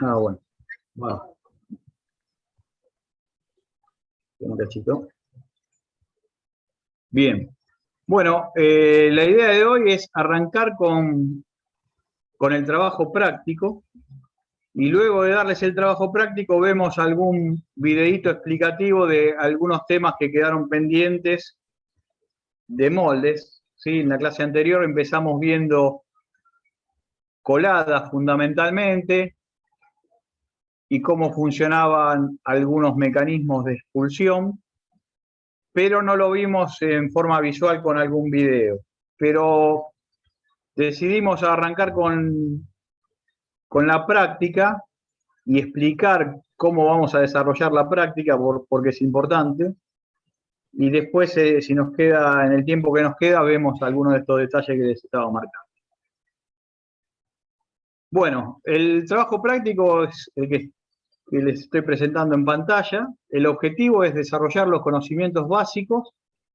Ah, bueno. Wow. Un cachito. Bien. Bueno, la idea de hoy es arrancar con el trabajo práctico y luego de darles el trabajo práctico vemos algún videíto explicativo de algunos temas que quedaron pendientes de moldes. ¿Sí? En la clase anterior empezamos viendo coladas fundamentalmente y cómo funcionaban algunos mecanismos de expulsión, pero no lo vimos en forma visual con algún video. Pero decidimos arrancar con la práctica y explicar cómo vamos a desarrollar la práctica, porque es importante. Y después, si nos queda, en el tiempo que nos queda, vemos algunos de estos detalles que les estaba marcando. Bueno, el trabajo práctico es el que les estoy presentando en pantalla. El objetivo es desarrollar los conocimientos básicos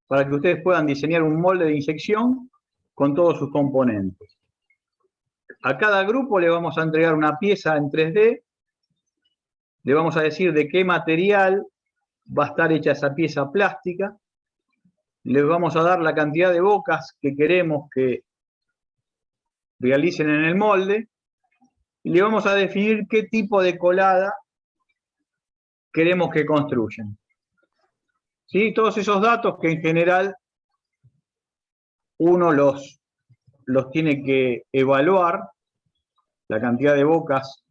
para que ustedes puedan diseñar un molde de inyección con todos sus componentes. A cada grupo le vamos a entregar una pieza en 3D, le vamos a decir de qué material va a estar hecha esa pieza plástica, les vamos a dar la cantidad de bocas que queremos que realicen en el molde y le vamos a definir qué tipo de colada queremos que construyan. ¿Sí? Todos esos datos que en general uno los tiene que evaluar, la cantidad de bocas,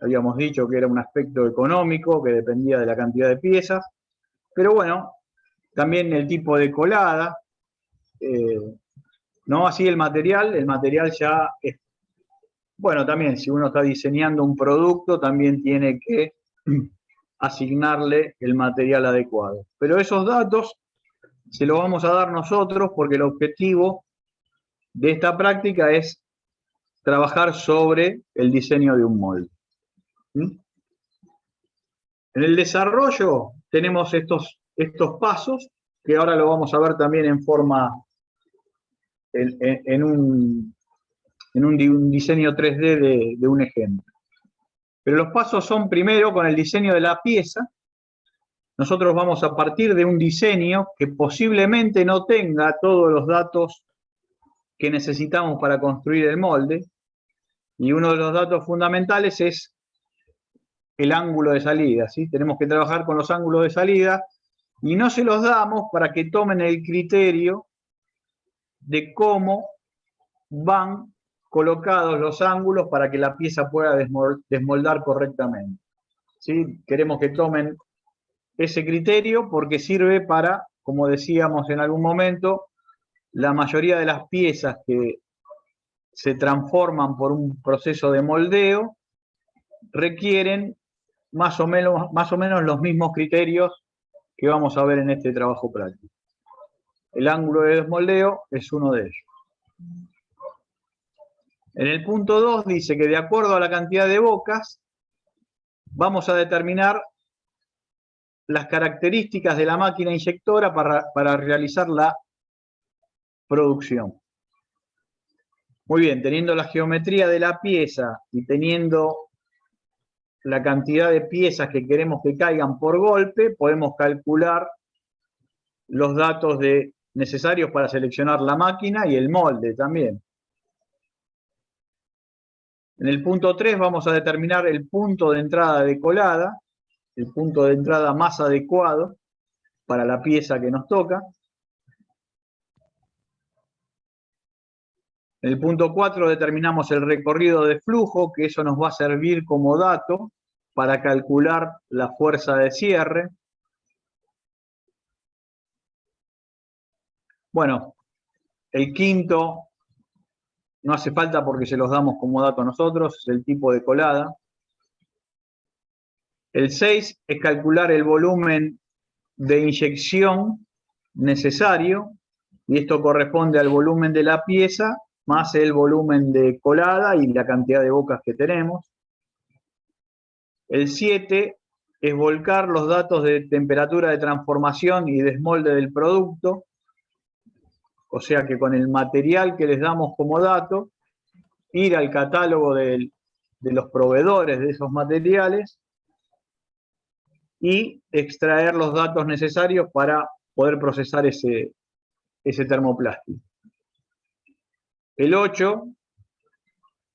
habíamos dicho que era un aspecto económico que dependía de la cantidad de piezas, pero bueno, también el tipo de colada, no así el material ya es, bueno, también si uno está diseñando un producto, también tiene que asignarle el material adecuado. Pero esos datos se los vamos a dar nosotros porque el objetivo de esta práctica es trabajar sobre el diseño de un molde. En el desarrollo tenemos estos pasos que ahora lo vamos a ver también en forma, en un diseño 3D de un ejemplo. Pero los pasos son primero con el diseño de la pieza. Nosotros vamos a partir de un diseño que posiblemente no tenga todos los datos que necesitamos para construir el molde. Y uno de los datos fundamentales es el ángulo de salida, ¿sí? Tenemos que trabajar con los ángulos de salida y no se los damos para que tomen el criterio de cómo van colocados los ángulos para que la pieza pueda desmoldar correctamente. ¿Sí? Queremos que tomen ese criterio porque sirve para, como decíamos en algún momento, la mayoría de las piezas que se transforman por un proceso de moldeo requieren más o menos los mismos criterios que vamos a ver en este trabajo práctico. El ángulo de desmoldeo es uno de ellos. En el punto 2 dice que de acuerdo a la cantidad de bocas, vamos a determinar las características de la máquina inyectora para realizar la producción. Muy bien, teniendo la geometría de la pieza y teniendo la cantidad de piezas que queremos que caigan por golpe, podemos calcular los datos necesarios para seleccionar la máquina y el molde también. En el punto 3 vamos a determinar el punto de entrada de colada, el punto de entrada más adecuado para la pieza que nos toca. En el punto 4 determinamos el recorrido de flujo, que eso nos va a servir como dato para calcular la fuerza de cierre. Bueno, el quinto no hace falta porque se los damos como dato a nosotros, es el tipo de colada. El 6 es calcular el volumen de inyección necesario, y esto corresponde al volumen de la pieza más el volumen de colada y la cantidad de bocas que tenemos. El 7 es volcar los datos de temperatura de transformación y desmolde del producto, o sea que con el material que les damos como dato, ir al catálogo de de los proveedores de esos materiales y extraer los datos necesarios para poder procesar ese termoplástico. El 8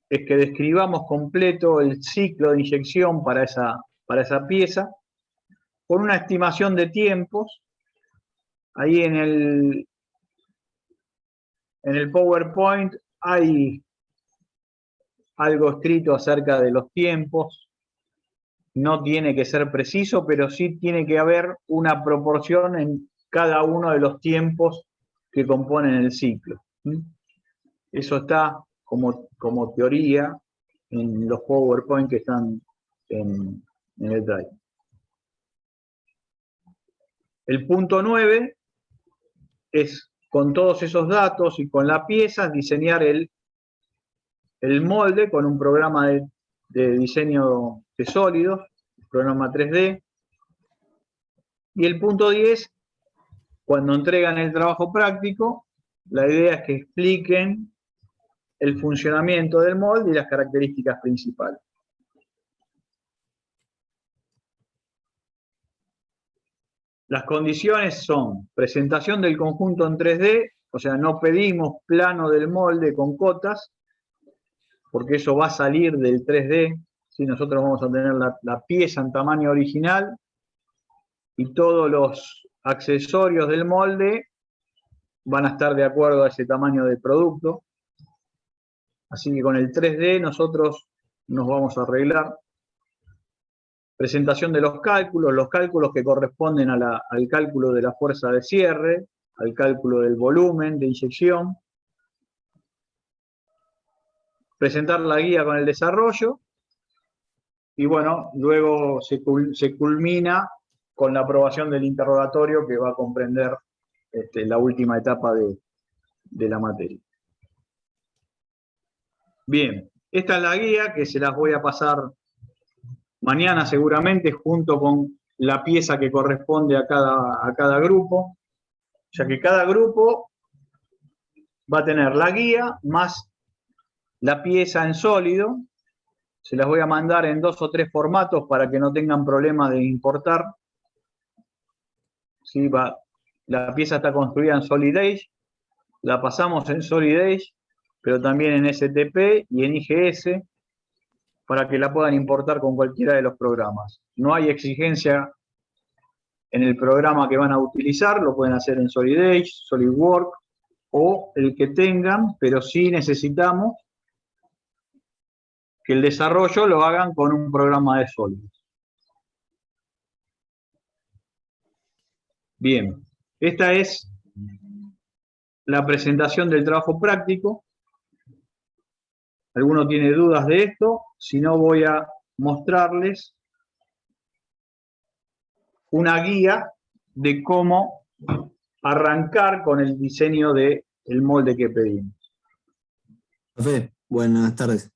es que describamos completo el ciclo de inyección para esa pieza, con una estimación de tiempos. Ahí en el PowerPoint hay algo escrito acerca de los tiempos. No tiene que ser preciso, pero sí tiene que haber una proporción en cada uno de los tiempos que componen el ciclo. Eso está como teoría en los PowerPoint que están en el Drive. El punto 9 es, con todos esos datos y con la pieza, diseñar el molde con un programa de diseño de sólidos, programa 3D. Y el punto 10, cuando entregan el trabajo práctico, la idea es que expliquen el funcionamiento del molde y las características principales. Las condiciones son presentación del conjunto en 3D, o sea, no pedimos plano del molde con cotas, porque eso va a salir del 3D. ¿Sí? Nosotros vamos a tener la pieza en tamaño original y todos los accesorios del molde van a estar de acuerdo a ese tamaño de producto. Así que con el 3D nosotros nos vamos a arreglar. Presentación de los cálculos que corresponden al cálculo de la fuerza de cierre, al cálculo del volumen de inyección. Presentar la guía con el desarrollo. Y bueno, luego se culmina con la aprobación del interrogatorio, que va a comprender la última etapa de la materia. Bien, esta es la guía que se las voy a pasar mañana seguramente, junto con la pieza que corresponde a cada grupo, ya que cada grupo va a tener la guía más la pieza en sólido. Se las voy a mandar en 2 o 3 formatos para que no tengan problema de importar. ¿Sí? La pieza está construida en Solid Edge, la pasamos en Solid Edge, pero también en STP y en IGS, para que la puedan importar con cualquiera de los programas. No hay exigencia en el programa que van a utilizar, lo pueden hacer en Solid Edge, SolidWorks o el que tengan, pero sí necesitamos que el desarrollo lo hagan con un programa de sólidos. Bien, esta es la presentación del trabajo práctico. ¿Alguno tiene dudas de esto? Si no, voy a mostrarles una guía de cómo arrancar con el diseño del molde que pedimos. Profe, buenas tardes.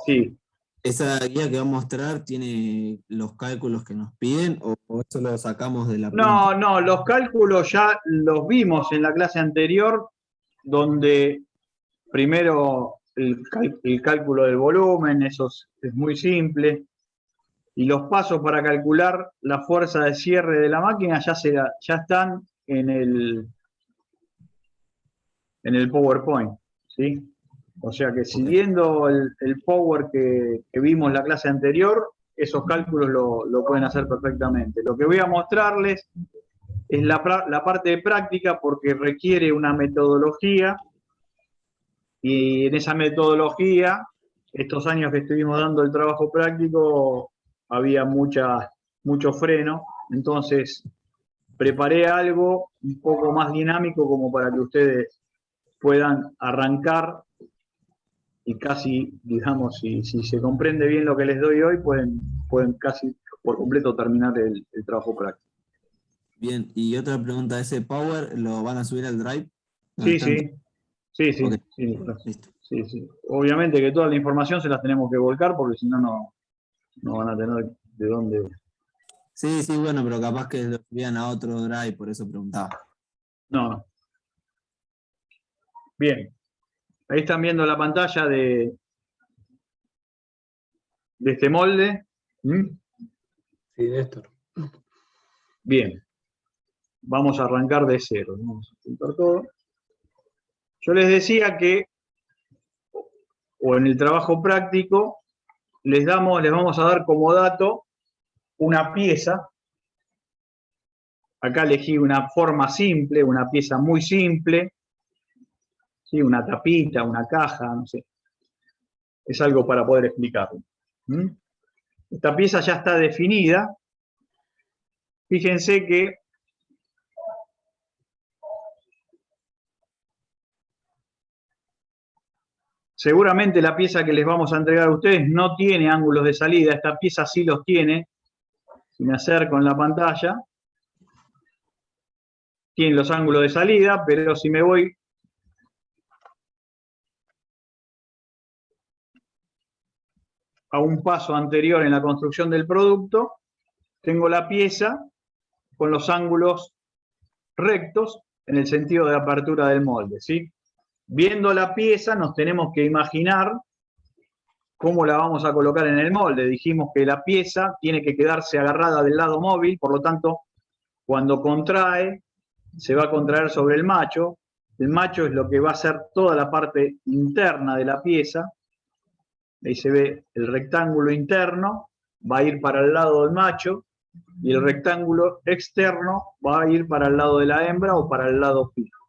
Sí. ¿Esa guía que va a mostrar tiene los cálculos que nos piden o eso lo sacamos de la punta? No, los cálculos ya los vimos en la clase anterior, donde primero el cálculo del volumen, eso es muy simple, y los pasos para calcular la fuerza de cierre de la máquina ya están en el PowerPoint, ¿sí? O sea que siguiendo el Power que vimos en la clase anterior, esos cálculos lo pueden hacer perfectamente. Lo que voy a mostrarles es la parte práctica, porque requiere una metodología, y en esa metodología, estos años que estuvimos dando el trabajo práctico, había mucho freno. Entonces preparé algo un poco más dinámico como para que ustedes puedan arrancar y casi, digamos, si se comprende bien lo que les doy hoy, pueden casi por completo terminar el trabajo práctico. Bien, y otra pregunta, ¿ese Power lo van a subir al Drive? Sí. Okay. Sí. Obviamente que toda la información se las tenemos que volcar, porque si no, no van a tener de dónde. Sí, bueno, pero capaz que lo subían a otro Drive, por eso preguntaba. No. Bien. Ahí están viendo la pantalla de este molde. ¿Mm? Sí, Néstor. Bien. Vamos a arrancar de cero. Vamos a juntar todo. Yo les decía que, o en el trabajo práctico, les vamos a dar como dato una pieza. Acá elegí una forma simple, una pieza muy simple, ¿sí? Una tapita, una caja, no sé. Es algo para poder explicarlo. ¿Mm? Esta pieza ya está definida. Fíjense que seguramente la pieza que les vamos a entregar a ustedes no tiene ángulos de salida. Esta pieza sí los tiene. Si me acerco en la pantalla, tiene los ángulos de salida, pero si me voy a un paso anterior en la construcción del producto, tengo la pieza con los ángulos rectos en el sentido de apertura del molde, ¿sí? Viendo la pieza nos tenemos que imaginar cómo la vamos a colocar en el molde. Dijimos que la pieza tiene que quedarse agarrada del lado móvil, por lo tanto, cuando contrae, se va a contraer sobre el macho. El macho es lo que va a ser toda la parte interna de la pieza. Ahí se ve el rectángulo interno, va a ir para el lado del macho, y el rectángulo externo va a ir para el lado de la hembra o para el lado fijo.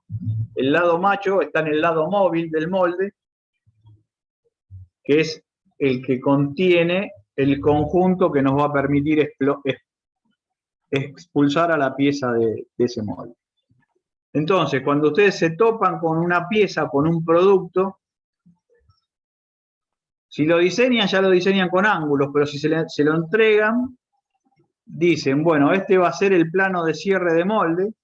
El lado macho está en el lado móvil del molde, que es el que contiene el conjunto que nos va a permitir expulsar a la pieza de ese molde. Entonces, cuando ustedes se topan con una pieza, con un producto, si lo diseñan, ya lo diseñan con ángulos, pero si se lo entregan, dicen, bueno, este va a ser el plano de cierre de molde,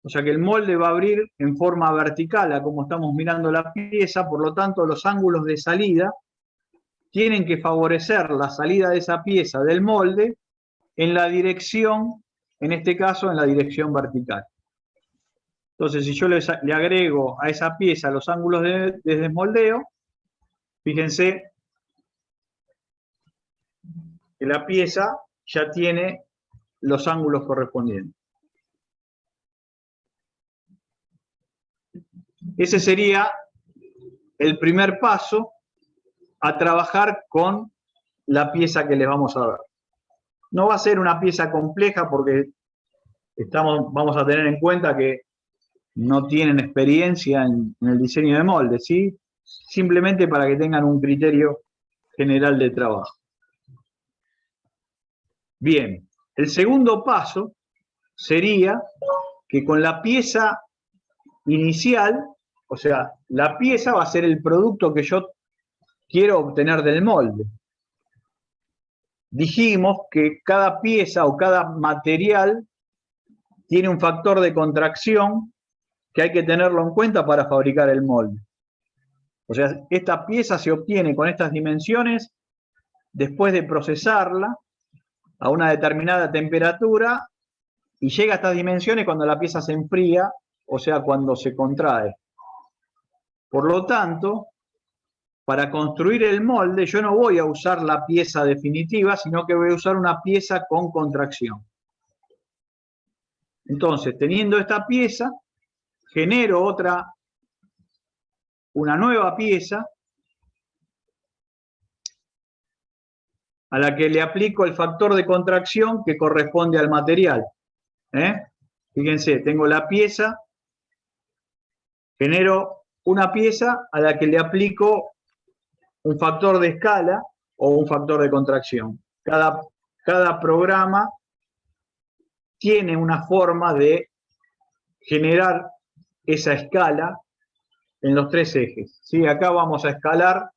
o sea que el molde va a abrir en forma vertical a como estamos mirando la pieza, por lo tanto los ángulos de salida tienen que favorecer la salida de esa pieza del molde en la dirección, en este caso en la dirección vertical. Entonces si yo le agrego a esa pieza los ángulos de desmoldeo, fíjense que la pieza ya tiene los ángulos correspondientes. Ese sería el primer paso a trabajar con la pieza que les vamos a dar. No va a ser una pieza compleja porque vamos a tener en cuenta que no tienen experiencia en el diseño de moldes, ¿sí? Simplemente para que tengan un criterio general de trabajo. Bien, el segundo paso sería que con la pieza inicial, o sea, la pieza va a ser el producto que yo quiero obtener del molde. Dijimos que cada pieza o cada material tiene un factor de contracción que hay que tenerlo en cuenta para fabricar el molde. O sea, esta pieza se obtiene con estas dimensiones después de procesarla a una determinada temperatura y llega a estas dimensiones cuando la pieza se enfría, o sea, cuando se contrae. Por lo tanto, para construir el molde yo no voy a usar la pieza definitiva, sino que voy a usar una pieza con contracción. Entonces, teniendo esta pieza, genero una nueva pieza a la que le aplico el factor de contracción que corresponde al material. Fíjense, tengo la pieza, genero una pieza a la que le aplico un factor de escala o un factor de contracción. Cada programa tiene una forma de generar esa escala en los tres ejes. ¿Sí? Acá vamos a escalar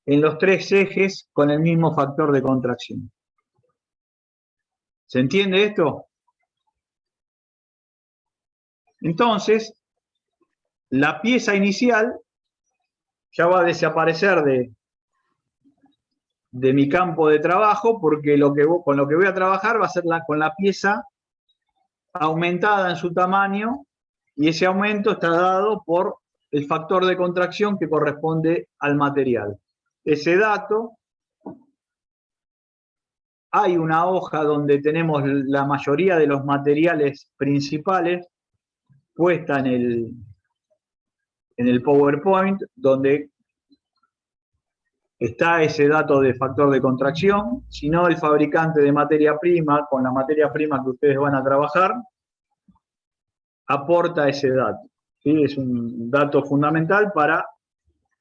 en los tres ejes con el mismo factor de contracción. ¿Se entiende esto? Entonces, la pieza inicial ya va a desaparecer de mi campo de trabajo porque con lo que voy a trabajar va a ser con la pieza aumentada en su tamaño y ese aumento está dado por el factor de contracción que corresponde al material. ese dato. Hay una hoja donde tenemos la mayoría de los materiales principales puesta en el PowerPoint, donde está ese dato de factor de contracción. Si no, el fabricante de materia prima, con la materia prima que ustedes van a trabajar, aporta ese dato. ¿Sí? Es un dato fundamental para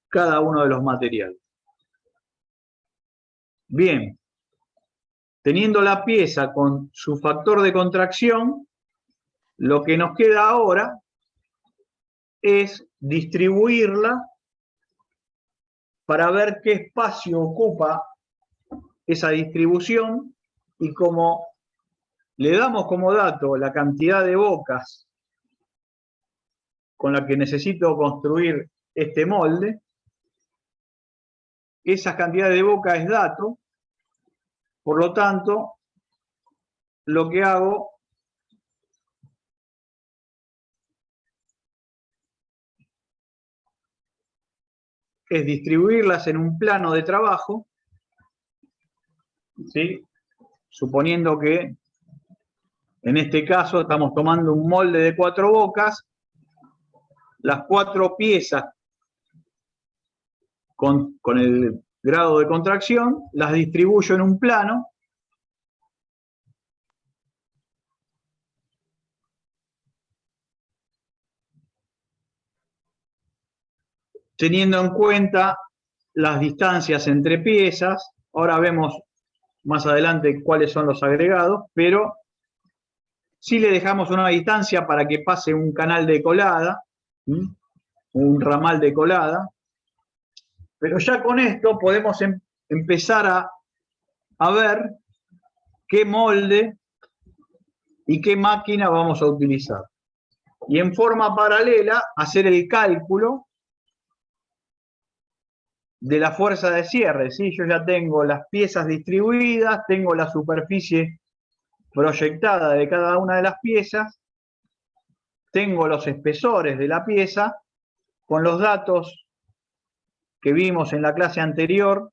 cada uno de los materiales. Bien. Teniendo la pieza con su factor de contracción, lo que nos queda ahora es distribuirla para ver qué espacio ocupa esa distribución, y como le damos como dato la cantidad de bocas con la que necesito construir este molde, esa cantidad de bocas es dato. Por lo tanto, lo que hago es distribuirlas en un plano de trabajo, ¿sí? Suponiendo que en este caso estamos tomando un molde de 4 bocas, las 4 piezas con el grado de contracción, las distribuyo en un plano. Teniendo en cuenta las distancias entre piezas. Ahora vemos más adelante cuáles son los agregados, pero sí le dejamos una distancia para que pase un canal de colada, un ramal de colada. Pero ya con esto podemos empezar a ver qué molde y qué máquina vamos a utilizar. Y en forma paralela hacer el cálculo de la fuerza de cierre, ¿sí? Yo ya tengo las piezas distribuidas, tengo la superficie proyectada de cada una de las piezas, tengo los espesores de la pieza, con los datos que vimos en la clase anterior,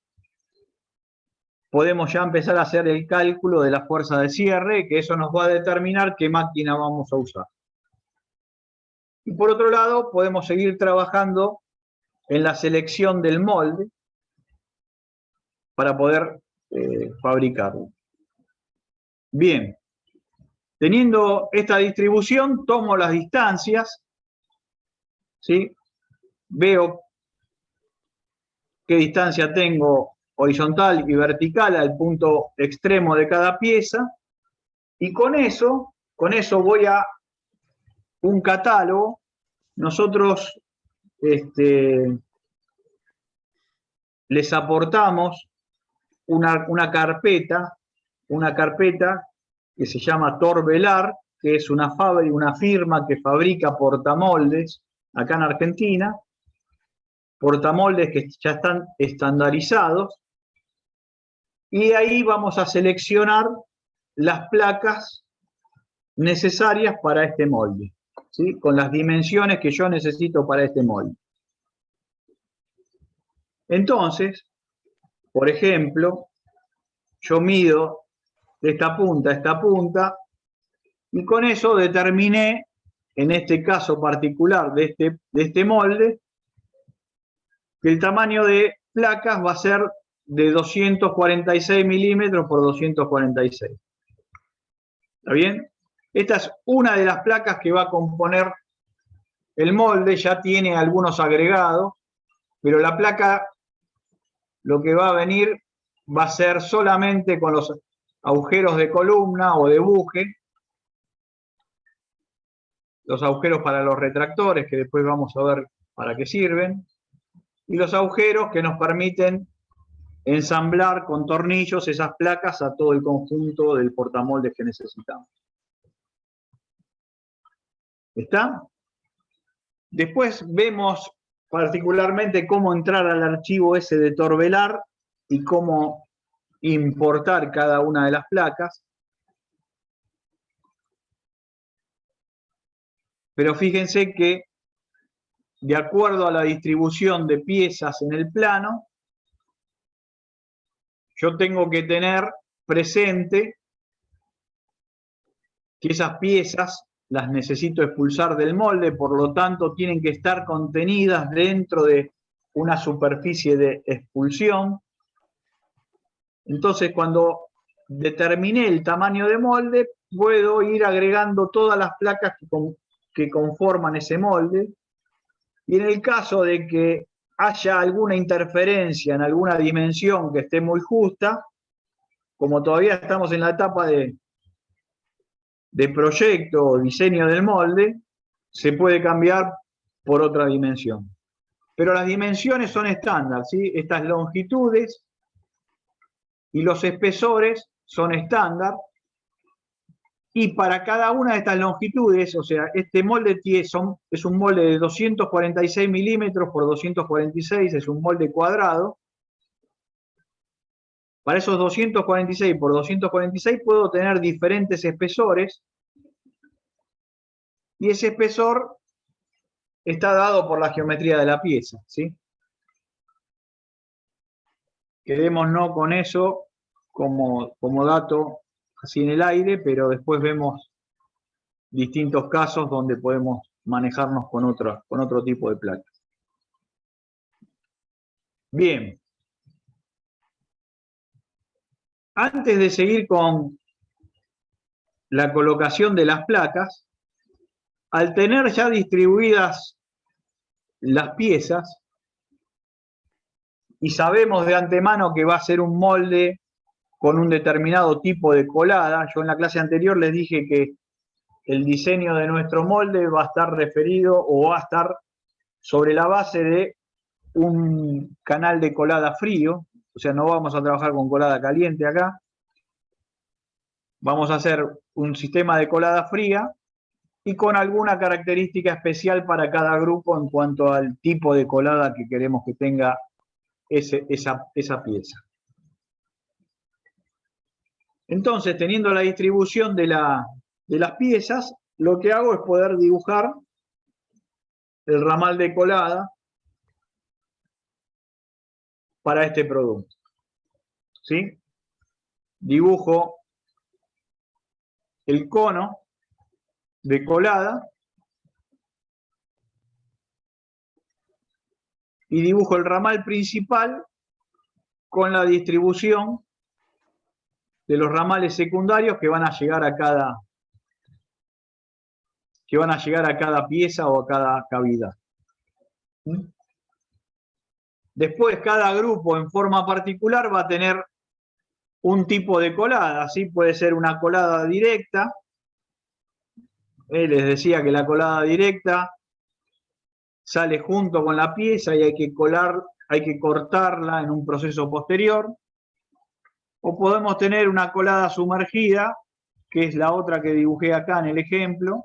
podemos ya empezar a hacer el cálculo de la fuerza de cierre, que eso nos va a determinar qué máquina vamos a usar. Y por otro lado, podemos seguir trabajando en la selección del molde para poder fabricarlo. Bien, teniendo esta distribución, tomo las distancias, ¿sí? Veo qué distancia tengo horizontal y vertical al punto extremo de cada pieza, y con eso voy a un catálogo. Nosotros les aportamos una carpeta que se llama Torvelar, que es una firma que fabrica portamoldes acá en Argentina, portamoldes que ya están estandarizados, y ahí vamos a seleccionar las placas necesarias para este molde, ¿sí? Con las dimensiones que yo necesito para este molde. Entonces, por ejemplo, yo mido de esta punta a esta punta, y con eso determiné, en este caso particular de este molde, que el tamaño de placas va a ser de 246 milímetros por 246. ¿Está bien? Esta es una de las placas que va a componer el molde, ya tiene algunos agregados, pero la placa, lo que va a venir, va a ser solamente con los agujeros de columna o de buje, los agujeros para los retractores, que después vamos a ver para qué sirven, y los agujeros que nos permiten ensamblar con tornillos esas placas a todo el conjunto del portamoldes que necesitamos. ¿Está? Después vemos particularmente cómo entrar al archivo ese de Torvelar y cómo importar cada una de las placas. Pero fíjense que, de acuerdo a la distribución de piezas en el plano, yo tengo que tener presente que esas piezas las necesito expulsar del molde, por lo tanto tienen que estar contenidas dentro de una superficie de expulsión. Entonces, cuando determiné el tamaño de molde, puedo ir agregando todas las placas que conforman ese molde. Y en el caso de que haya alguna interferencia en alguna dimensión que esté muy justa, como todavía estamos en la etapa de proyecto o diseño del molde, se puede cambiar por otra dimensión. Pero las dimensiones son estándar, ¿sí? Estas longitudes y los espesores son estándar, y para cada una de estas longitudes, o sea, este molde es un molde de 246 milímetros por 246, es un molde cuadrado. Para esos 246 por 246 puedo tener diferentes espesores, y ese espesor está dado por la geometría de la pieza, ¿sí? Quedémonos con eso como dato así en el aire, pero después vemos distintos casos donde podemos manejarnos con otro tipo de placas. Bien. Antes de seguir con la colocación de las placas, al tener ya distribuidas las piezas, y sabemos de antemano que va a ser un molde con un determinado tipo de colada, yo en la clase anterior les dije que el diseño de nuestro molde va a estar referido o va a estar sobre la base de un canal de colada frío, o sea, no vamos a trabajar con colada caliente acá, vamos a hacer un sistema de colada fría y con alguna característica especial para cada grupo en cuanto al tipo de colada que queremos que tenga esa pieza. Entonces, teniendo la distribución de las piezas, lo que hago es poder dibujar el ramal de colada para este producto. ¿Sí? Dibujo el cono de colada y dibujo el ramal principal con la distribución de los ramales secundarios que van a llegar a cada pieza o a cada cavidad. Después, cada grupo en forma particular va a tener un tipo de colada, ¿sí? Puede ser una colada directa. Les decía que la colada directa sale junto con la pieza y hay que cortarla en un proceso posterior. O podemos tener una colada sumergida, que es la otra que dibujé acá en el ejemplo,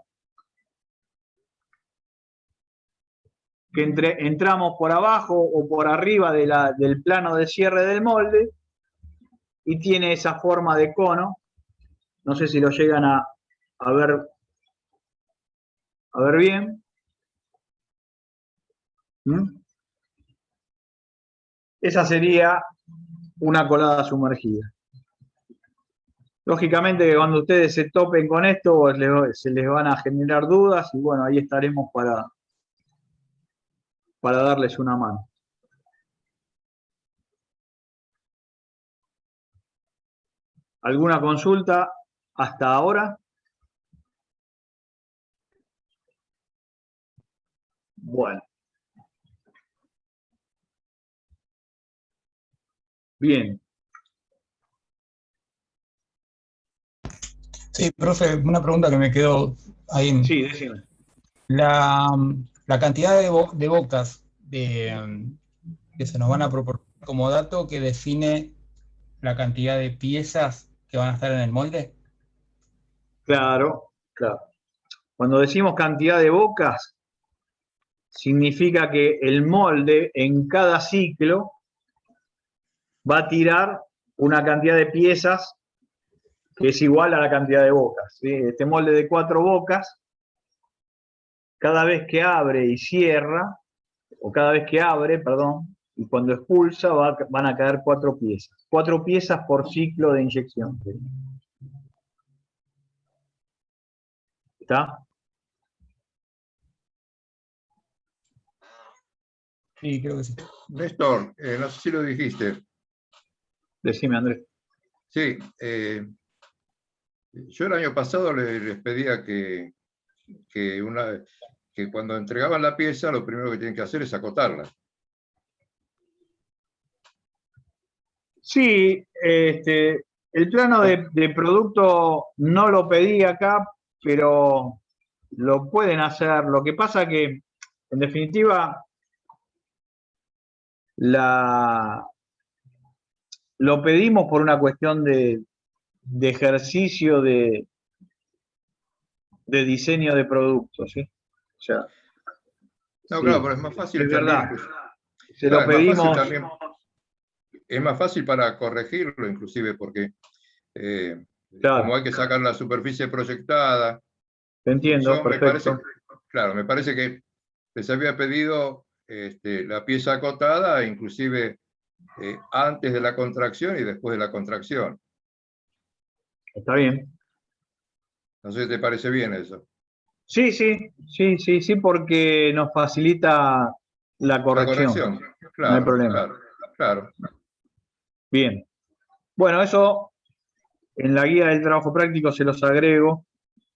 que entramos por abajo o por arriba del plano de cierre del molde y tiene esa forma de cono. No sé si lo llegan a ver bien. Esa sería una colada sumergida. Lógicamente que cuando ustedes se topen con esto se les van a generar dudas y bueno, ahí estaremos para darles una mano. ¿Alguna consulta hasta ahora? Bueno. Bien. Sí, profe, una pregunta que me quedó ahí. Sí, decime. La cantidad de bocas que se nos van a proporcionar como dato que define la cantidad de piezas que van a estar en el molde. Claro, claro. Cuando decimos cantidad de bocas, significa que el molde en cada ciclo va a tirar una cantidad de piezas que es igual a la cantidad de bocas, ¿sí? Este molde de 4 bocas, cada vez que abre y cierra, o cada vez que abre, perdón, y cuando expulsa van a caer 4 piezas. 4 piezas por ciclo de inyección. ¿Está? Sí, creo que sí. Néstor, no sé si lo dijiste. Decime, Andrés. Sí, yo el año pasado les pedía que cuando entregaban la pieza, lo primero que tienen que hacer es acotarla. Sí, el plano de producto no lo pedí acá, pero lo pueden hacer. Lo que pasa que, en definitiva, lo pedimos por una cuestión de ejercicio de diseño de productos, ¿sí? O sea, No, sí, claro, pero es más fácil es también. verdad. Se Claro, lo pedimos. Es más fácil para corregirlo, inclusive, porque Claro, como hay que sacar la superficie proyectada, te entiendo, yo me parece, perfecto. claro, me parece que les había pedido la pieza acotada, inclusive antes de la contracción y después de la contracción. Está bien. No sé si te parece bien eso. Sí, porque nos facilita la corrección. La corrección, No hay claro, problema. claro. Bien. Bueno, eso en la guía del trabajo práctico se los agrego,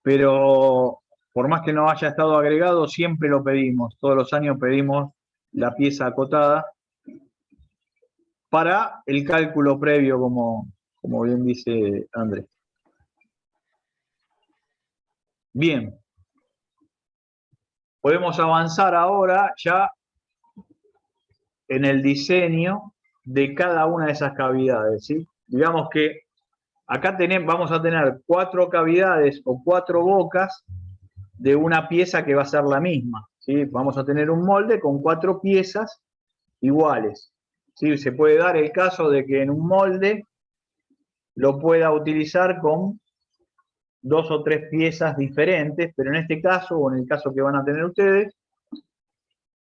pero por más que no haya estado agregado, siempre lo pedimos. Todos los años pedimos la pieza acotada para el cálculo previo, como bien dice Andrés. Bien. Podemos avanzar ahora ya en el diseño de cada una de esas cavidades, ¿sí? Digamos que acá vamos a tener 4 cavidades o 4 bocas de una pieza que va a ser la misma, ¿sí? Vamos a tener un molde con 4 piezas iguales, ¿sí? Se puede dar el caso de que en un molde lo pueda utilizar con 2 o 3 piezas diferentes, pero en este caso, o en el caso que van a tener ustedes,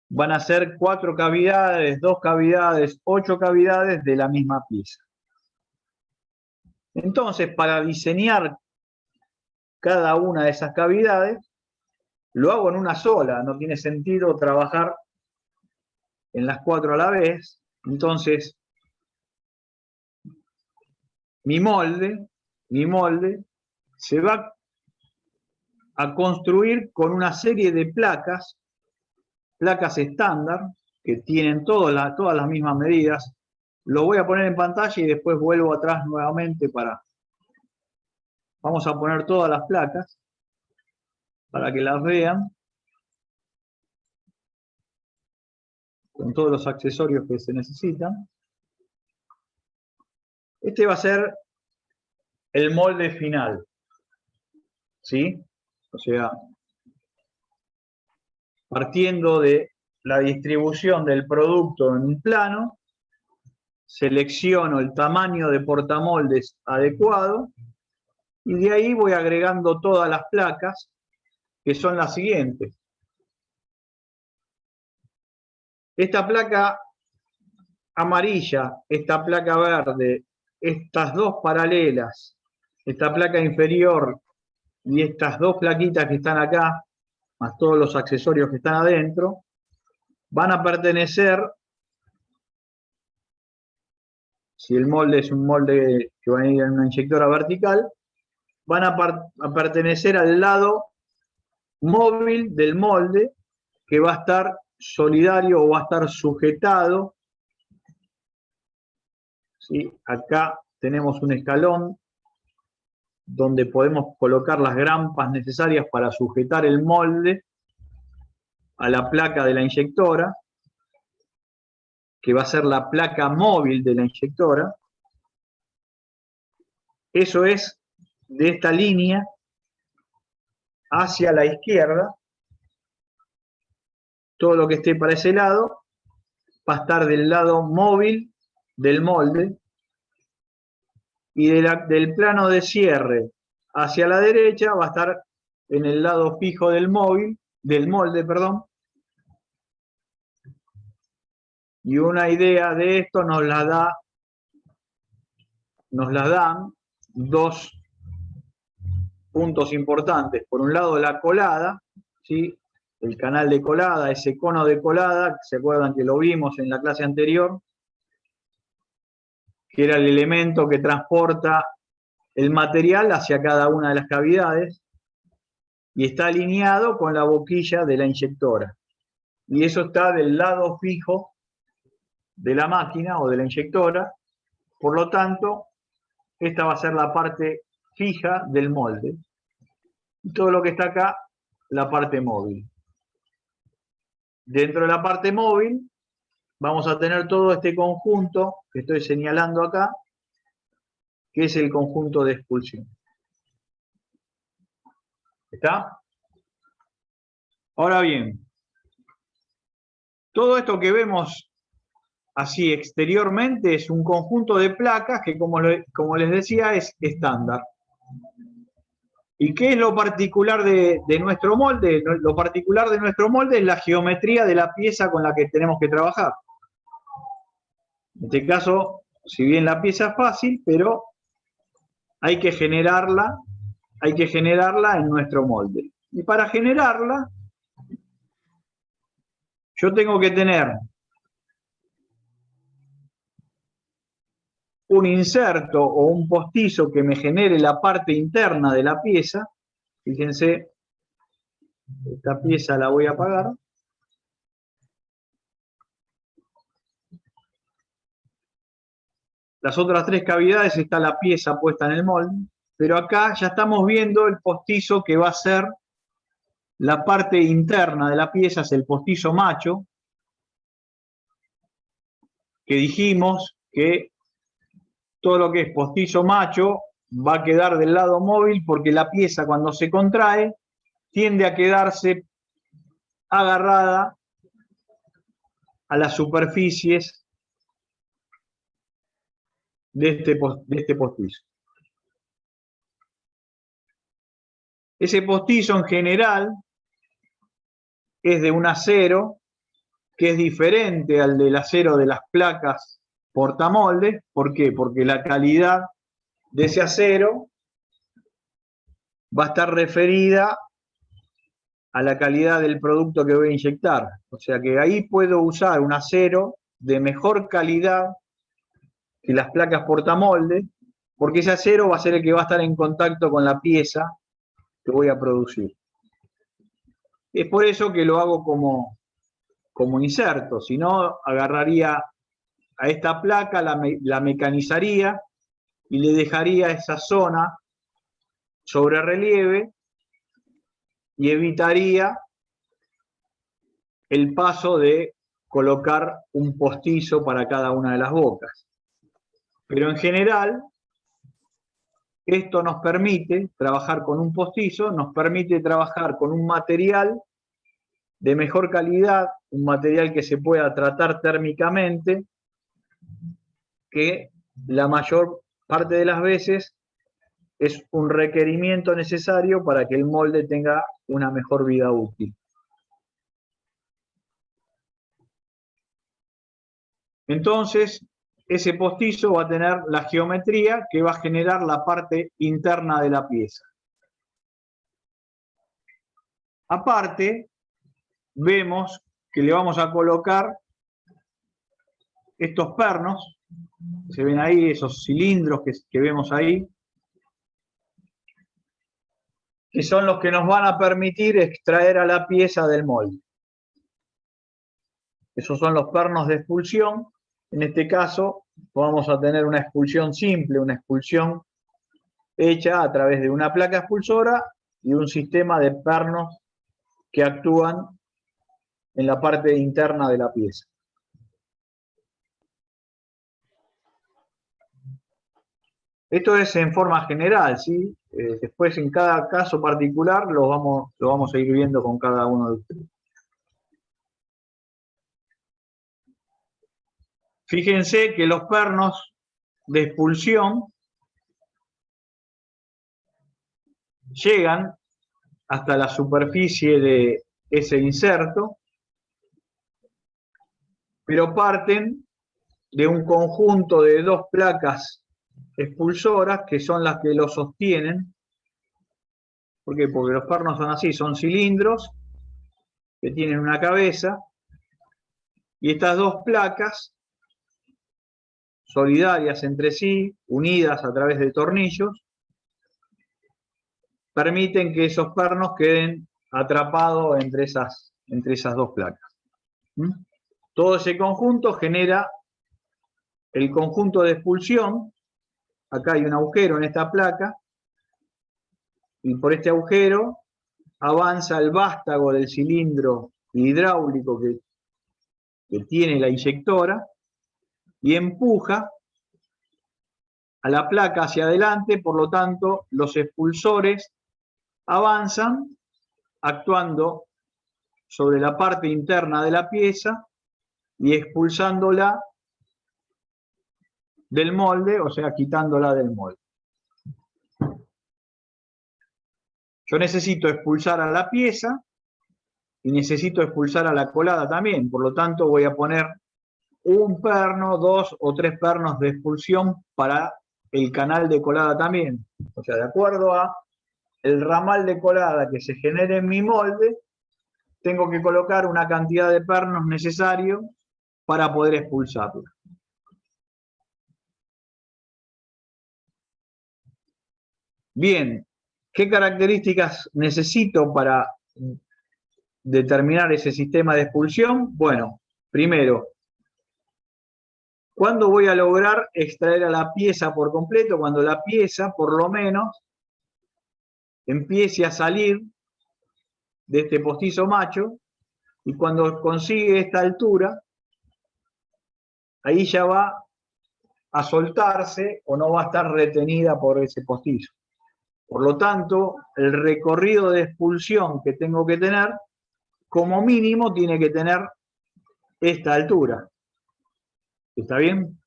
van a ser 4 cavidades, 2 cavidades, 8 cavidades de la misma pieza. Entonces, para diseñar cada una de esas cavidades, lo hago en una sola, no tiene sentido trabajar en las 4 a la vez. Entonces, mi molde se va a construir con una serie de placas estándar, que tienen todas las mismas medidas. Lo voy a poner en pantalla y después vuelvo atrás nuevamente vamos a poner todas las placas para que las vean, con todos los accesorios que se necesitan. Este va a ser el molde final, ¿sí? O sea, partiendo de la distribución del producto en un plano, selecciono el tamaño de portamoldes adecuado y de ahí voy agregando todas las placas, que son las siguientes. Esta placa amarilla, esta placa verde, estas 2 paralelas, esta placa inferior y estas 2 plaquitas que están acá, más todos los accesorios que están adentro, van a pertenecer, si el molde es un molde que va a ir en una inyectora vertical, van a pertenecer al lado móvil del molde, que va a estar solidario o va a estar sujetado. ¿Sí? Acá tenemos un escalón donde podemos colocar las grampas necesarias para sujetar el molde a la placa de la inyectora, que va a ser la placa móvil de la inyectora. Eso es de esta línea hacia la izquierda. Todo lo que esté para ese lado va a estar del lado móvil del molde, y del plano de cierre hacia la derecha va a estar en el lado fijo del molde, Y una idea de esto nos la dan dos puntos importantes. Por un lado, la colada, ¿sí? El canal de colada, ese cono de colada, ¿se acuerdan que lo vimos en la clase anterior? Que era el elemento que transporta el material hacia cada una de las cavidades y está alineado con la boquilla de la inyectora. Y eso está del lado fijo de la máquina o de la inyectora. Por lo tanto, esta va a ser la parte fija del molde. Y todo lo que está acá, la parte móvil. Dentro de la parte móvil, vamos a tener todo este conjunto que estoy señalando acá, que es el conjunto de expulsión. ¿Está? Ahora bien, todo esto que vemos así exteriormente es un conjunto de placas que, como les decía, es estándar. ¿Y qué es lo particular de nuestro molde? Lo particular de nuestro molde es la geometría de la pieza con la que tenemos que trabajar. En este caso, si bien la pieza es fácil, pero hay que generarla en nuestro molde. Y para generarla, yo tengo que tener un inserto o un postizo que me genere la parte interna de la pieza. Fíjense, esta pieza la voy a apagar. Las otras tres cavidades está la pieza puesta en el molde, pero acá ya estamos viendo el postizo que va a ser la parte interna de la pieza, es el postizo macho, que dijimos que todo lo que es postizo macho va a quedar del lado móvil porque la pieza cuando se contrae tiende a quedarse agarrada a las superficies de este postizo. Ese postizo en general es de un acero que es diferente al del acero de las placas portamoldes. ¿Por qué? Porque la calidad de ese acero va a estar referida a la calidad del producto que voy a inyectar. O sea que ahí puedo usar un acero de mejor calidad que las placas portamoldes, porque ese acero va a ser el que va a estar en contacto con la pieza que voy a producir. Es por eso que lo hago como inserto, si no agarraría a esta placa, la mecanizaría y le dejaría esa zona sobre relieve y evitaría el paso de colocar un postizo para cada una de las bocas. Pero en general, esto nos permite trabajar con un postizo, nos permite trabajar con un material de mejor calidad, un material que se pueda tratar térmicamente, que la mayor parte de las veces es un requerimiento necesario para que el molde tenga una mejor vida útil. Entonces, ese postizo va a tener la geometría que va a generar la parte interna de la pieza. Aparte, vemos que le vamos a colocar estos pernos, se ven ahí esos cilindros que vemos ahí, que son los que nos van a permitir extraer a la pieza del molde. Esos son los pernos de expulsión. En este caso, vamos a tener una expulsión simple, una expulsión hecha a través de una placa expulsora y un sistema de pernos que actúan en la parte interna de la pieza. Esto es en forma general, ¿sí? Después en cada caso particular lo vamos a ir viendo con cada uno de ustedes. Fíjense que los pernos de expulsión llegan hasta la superficie de ese inserto pero parten de un conjunto de dos placas expulsoras que son las que lo sostienen. ¿Por qué? Porque los pernos son así, son cilindros que tienen una cabeza, y estas dos placas, solidarias entre sí, unidas a través de tornillos, permiten que esos pernos queden atrapados entre esas dos placas. Todo ese conjunto genera el conjunto de expulsión. Acá hay un agujero en esta placa, y por este agujero avanza el vástago del cilindro hidráulico que tiene la inyectora, y empuja a la placa hacia adelante. Por lo tanto, los expulsores avanzan actuando sobre la parte interna de la pieza y expulsándola del molde, o sea, quitándola del molde. Yo necesito expulsar a la pieza y necesito expulsar a la colada también. Por lo tanto, voy a poner un perno, 2 o 3 pernos de expulsión para el canal de colada también. O sea, de acuerdo a el ramal de colada que se genere en mi molde, tengo que colocar una cantidad de pernos necesario para poder expulsarlo. Bien, ¿qué características necesito para determinar ese sistema de expulsión? Bueno, primero, ¿cuándo voy a lograr extraer a la pieza por completo? Cuando la pieza, por lo menos, empiece a salir de este postizo macho, y cuando consigue esta altura, ahí ya va a soltarse o no va a estar retenida por ese postizo. Por lo tanto, el recorrido de expulsión que tengo que tener, como mínimo, tiene que tener esta altura. ¿Está bien?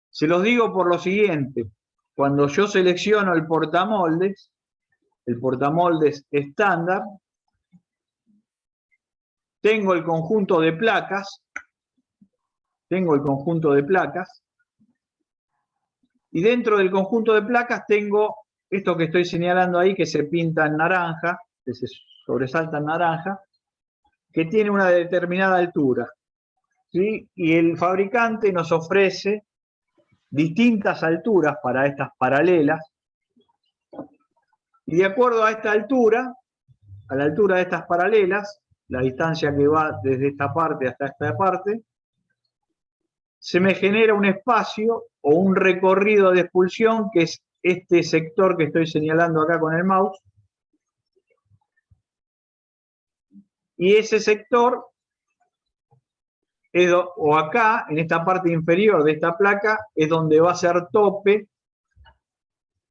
Se los digo por lo siguiente. Cuando yo selecciono el portamoldes estándar, tengo el conjunto de placas, y dentro del conjunto de placas tengo esto que estoy señalando ahí, que se pinta en naranja, que se sobresalta en naranja, que tiene una determinada altura, ¿sí? Y el fabricante nos ofrece distintas alturas para estas paralelas, y de acuerdo a esta altura, a la altura de estas paralelas, la distancia que va desde esta parte hasta esta parte, se me genera un espacio o un recorrido de expulsión, que es este sector que estoy señalando acá con el mouse. Y ese sector, o acá, en esta parte inferior de esta placa, es donde va a ser tope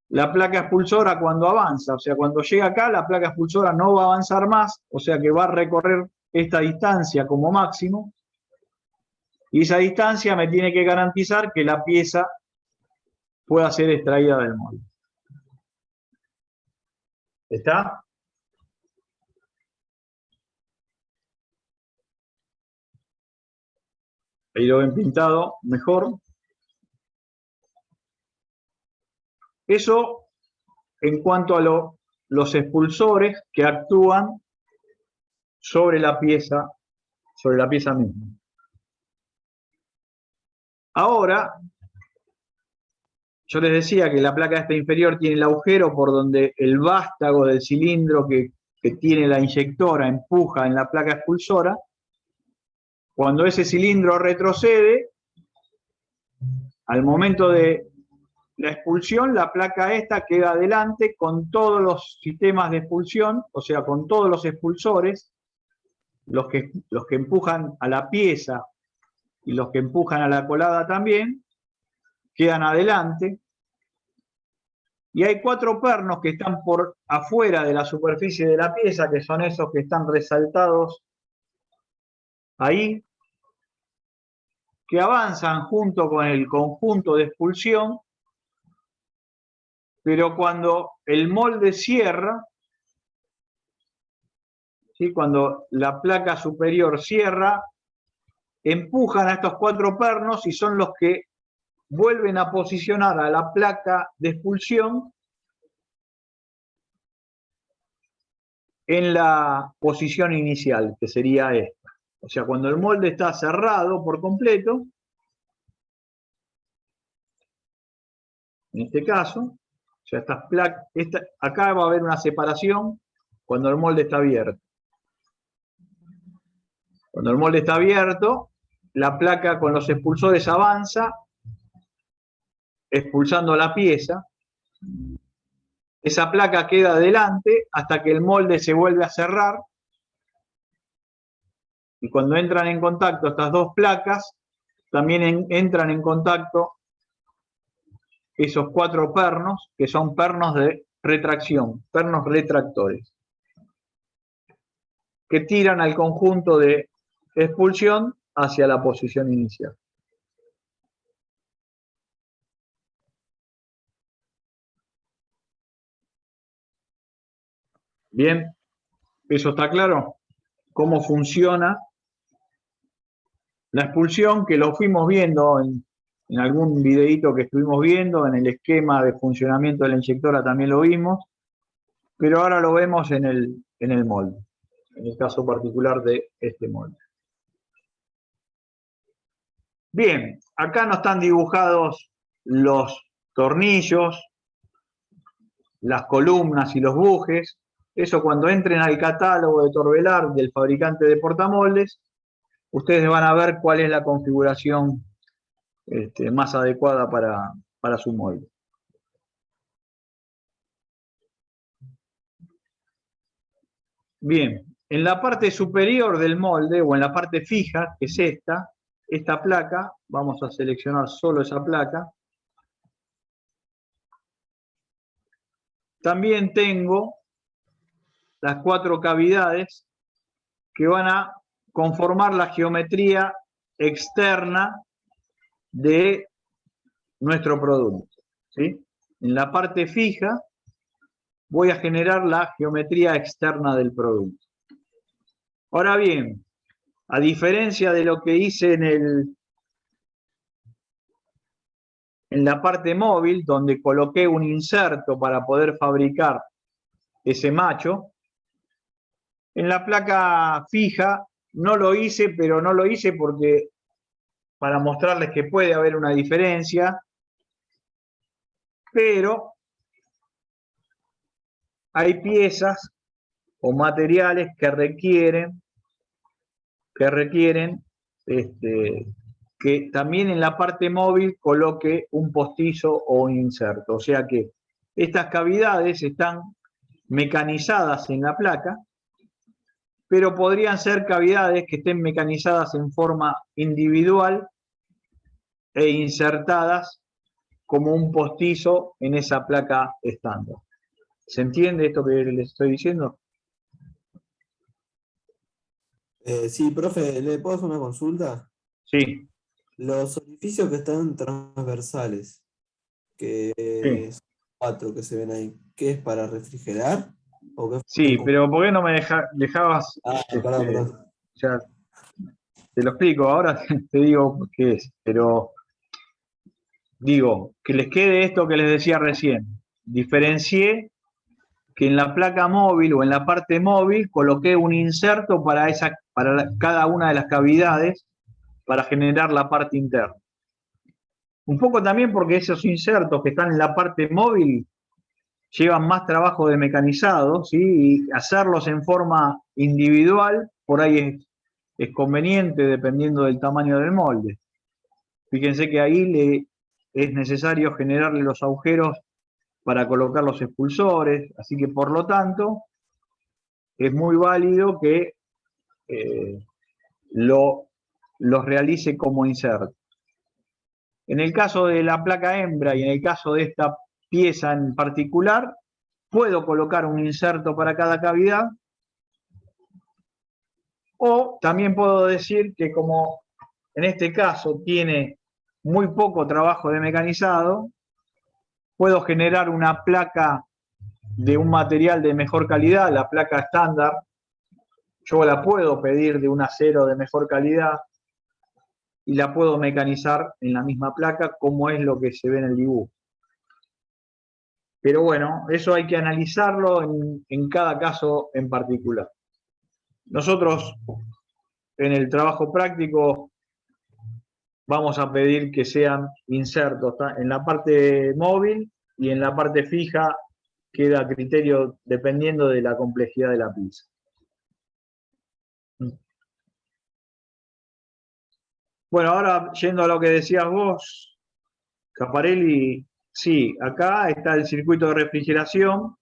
la placa expulsora cuando avanza. O sea, cuando llega acá, la placa expulsora no va a avanzar más, o sea que va a recorrer esta distancia como máximo, y esa distancia me tiene que garantizar que la pieza pueda ser extraída del molde. ¿Está? Ahí lo ven pintado mejor. Eso en cuanto a los expulsores que actúan sobre la pieza misma. Ahora, yo les decía que la placa esta inferior tiene el agujero por donde el vástago del cilindro que tiene la inyectora empuja en la placa expulsora. Cuando ese cilindro retrocede, al momento de la expulsión, la placa esta queda adelante con todos los sistemas de expulsión, o sea, con todos los expulsores, los que empujan a la pieza y los que empujan a la colada también, quedan adelante. Y hay 4 pernos que están por afuera de la superficie de la pieza, que son esos que están resaltados ahí, que avanzan junto con el conjunto de expulsión, pero cuando el molde cierra, ¿sí? Cuando la placa superior cierra, empujan a estos 4 pernos y son los que vuelven a posicionar a la placa de expulsión en la posición inicial, que sería esta. O sea, cuando el molde está cerrado por completo, en este caso, o sea, estas placas, acá va a haber una separación cuando el molde está abierto. Cuando el molde está abierto, la placa con los expulsores avanza, expulsando la pieza. Esa placa queda adelante hasta que el molde se vuelve a cerrar. Y cuando entran en contacto estas 2 placas, también entran en contacto esos 4 pernos, que son pernos de retracción, pernos retractores, que tiran al conjunto de expulsión hacia la posición inicial. Bien, ¿eso está claro? ¿Cómo funciona la expulsión? Que lo fuimos viendo en algún videíto que estuvimos viendo, en el esquema de funcionamiento de la inyectora también lo vimos, pero ahora lo vemos en el molde, en el caso particular de este molde. Bien, acá no están dibujados los tornillos, las columnas y los bujes. Eso cuando entren al catálogo de Torvelar del fabricante de portamoldes, ustedes van a ver cuál es la configuración más adecuada para su molde. Bien, en la parte superior del molde, o en la parte fija, que es esta placa, vamos a seleccionar solo esa placa. También tengo las 4 cavidades que van a conformar la geometría externa de nuestro producto, ¿sí? En la parte fija voy a generar la geometría externa del producto. Ahora bien, a diferencia de lo que hice en la parte móvil, donde coloqué un inserto para poder fabricar ese macho, en la placa fija no lo hice, pero no lo hice porque para mostrarles que puede haber una diferencia, pero hay piezas o materiales que requieren que también en la parte móvil coloque un postizo o un inserto. O sea que estas cavidades están mecanizadas en la placa, pero podrían ser cavidades que estén mecanizadas en forma individual e insertadas como un postizo en esa placa estándar. ¿Se entiende esto que les estoy diciendo? Sí, profe, ¿le puedo hacer una consulta? Sí. Los orificios que están transversales, que Sí. son 4 que se ven ahí, ¿qué es para refrigerar? ¿O qué Sí, pero ¿por qué no me dejabas? perdón. O sea, te lo explico, ahora te digo qué es, pero digo, que les quede esto que les decía recién. Diferencié que en la placa móvil o en la parte móvil coloqué un inserto para cada una de las cavidades para generar la parte interna. Un poco también porque esos insertos que están en la parte móvil llevan más trabajo de mecanizado, ¿sí? Y hacerlos en forma individual por ahí es conveniente dependiendo del tamaño del molde. Fíjense que ahí es necesario generarle los agujeros para colocar los expulsores, así que por lo tanto es muy válido que los realice como inserto. En el caso de la placa hembra y en el caso de esta pieza en particular, puedo colocar un inserto para cada cavidad, o también puedo decir que como en este caso tiene muy poco trabajo de mecanizado, puedo generar una placa de un material de mejor calidad, la placa estándar, yo la puedo pedir de un acero de mejor calidad y la puedo mecanizar en la misma placa, como es lo que se ve en el dibujo. Pero bueno, eso hay que analizarlo en cada caso en particular. Nosotros, en el trabajo práctico, vamos a pedir que sean insertos en la parte móvil y en la parte fija queda a criterio dependiendo de la complejidad de la pieza. Bueno, ahora yendo a lo que decías vos, Caparelli, sí, acá está el circuito de refrigeración,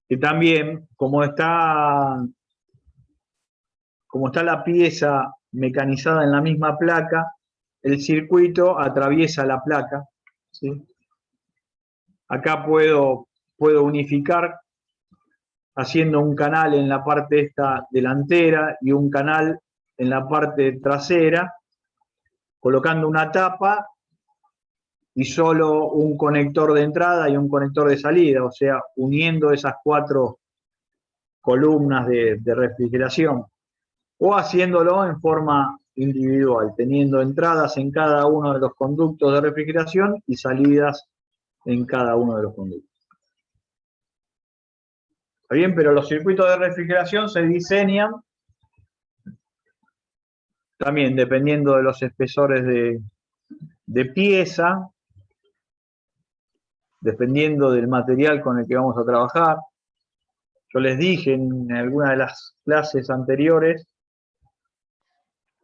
que también, como está la pieza mecanizada en la misma placa, el circuito atraviesa la placa, ¿sí? Acá puedo unificar haciendo un canal en la parte esta delantera y un canal en la parte trasera, colocando una tapa y solo un conector de entrada y un conector de salida, o sea, uniendo esas 4 columnas de refrigeración, o haciéndolo en forma individual, teniendo entradas en cada uno de los conductos de refrigeración y salidas en cada uno de los conductos. ¿Está bien? Pero los circuitos de refrigeración se diseñan también dependiendo de los espesores de pieza, dependiendo del material con el que vamos a trabajar. Yo les dije en alguna de las clases anteriores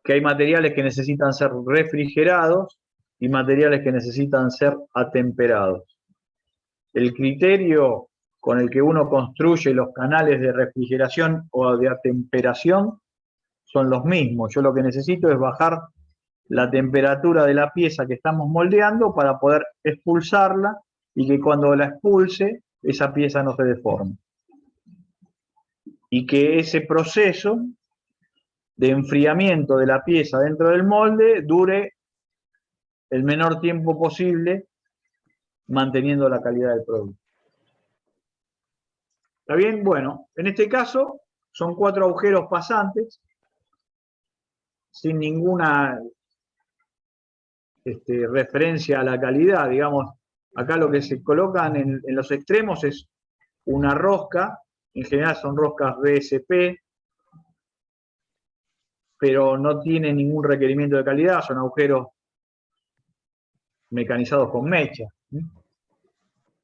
que hay materiales que necesitan ser refrigerados y materiales que necesitan ser atemperados. El criterio con el que uno construye los canales de refrigeración o de atemperación son los mismos. Yo lo que necesito es bajar la temperatura de la pieza que estamos moldeando para poder expulsarla y que cuando la expulse esa pieza no se deforme. Y que ese proceso de enfriamiento de la pieza dentro del molde dure el menor tiempo posible, manteniendo la calidad del producto. ¿Está bien? Bueno, en este caso son 4 agujeros pasantes, sin ninguna referencia a la calidad. Digamos, acá lo que se colocan en los extremos es una rosca, en general son roscas BSP, pero no tienen ningún requerimiento de calidad, son agujeros mecanizados con mecha.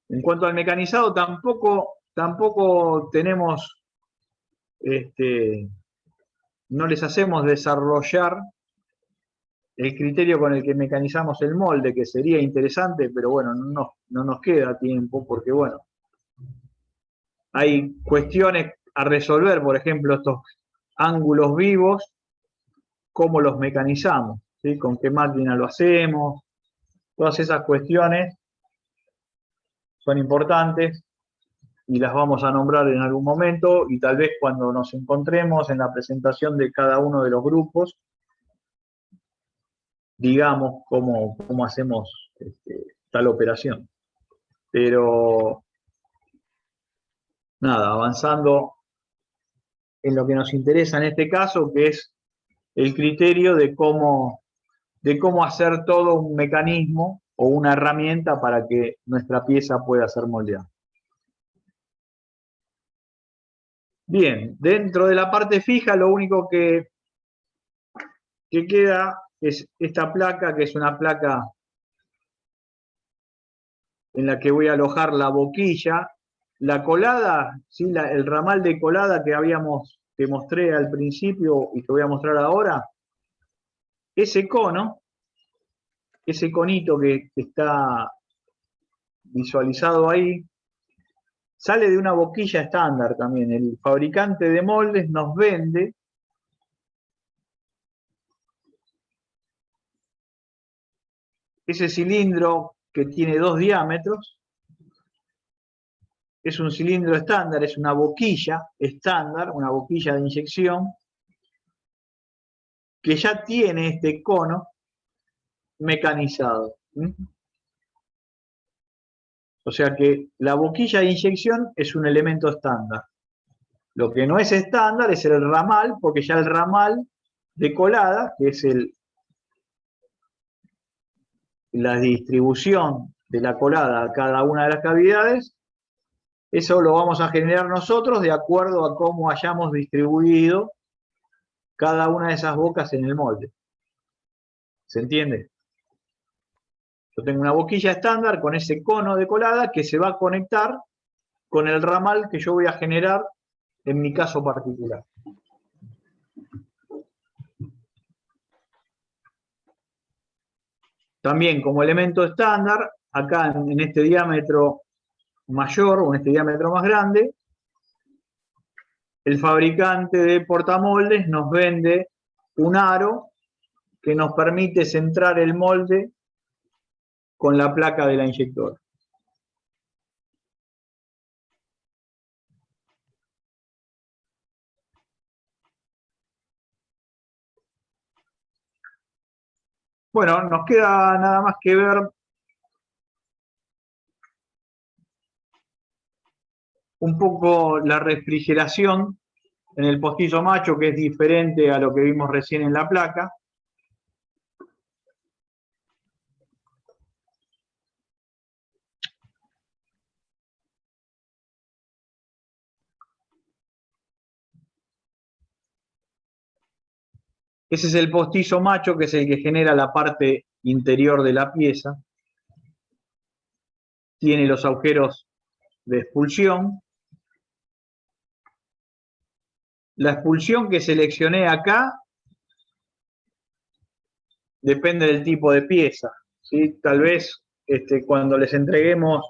En cuanto al mecanizado, tampoco tenemos, no les hacemos desarrollar el criterio con el que mecanizamos el molde, que sería interesante, pero bueno, no nos queda tiempo, porque bueno, hay cuestiones a resolver, por ejemplo, estos ángulos vivos, cómo los mecanizamos, ¿sí? Con qué máquina lo hacemos, todas esas cuestiones son importantes y las vamos a nombrar en algún momento, y tal vez cuando nos encontremos en la presentación de cada uno de los grupos, digamos cómo hacemos tal operación. Pero nada, avanzando en lo que nos interesa en este caso, que es el criterio de cómo hacer todo un mecanismo o una herramienta para que nuestra pieza pueda ser moldeada. Bien, dentro de la parte fija lo único que queda es esta placa, que es una placa en la que voy a alojar la boquilla. La colada, ¿sí? El ramal de colada que mostré al principio y que voy a mostrar ahora, ese cono, ese conito que está visualizado ahí, sale de una boquilla estándar también. El fabricante de moldes nos vende ese cilindro que tiene 2 diámetros. Es un cilindro estándar, es una boquilla estándar, una boquilla de inyección, que ya tiene este cono mecanizado. O sea que la boquilla de inyección es un elemento estándar. Lo que no es estándar es el ramal, porque ya el ramal de colada, que es la distribución de la colada a cada una de las cavidades, eso lo vamos a generar nosotros de acuerdo a cómo hayamos distribuido cada una de esas bocas en el molde. ¿Se entiende? Yo tengo una boquilla estándar con ese cono de colada que se va a conectar con el ramal que yo voy a generar en mi caso particular. También como elemento estándar, acá en este diámetro mayor o en este diámetro más grande, el fabricante de portamoldes nos vende un aro que nos permite centrar el molde con la placa de la inyectora. Bueno, nos queda nada más que ver un poco la refrigeración en el postizo macho, que es diferente a lo que vimos recién en la placa. Ese es el postizo macho, que es el que genera la parte interior de la pieza. Tiene los agujeros de expulsión. La expulsión que seleccioné acá depende del tipo de pieza, ¿sí? Tal vez cuando les entreguemos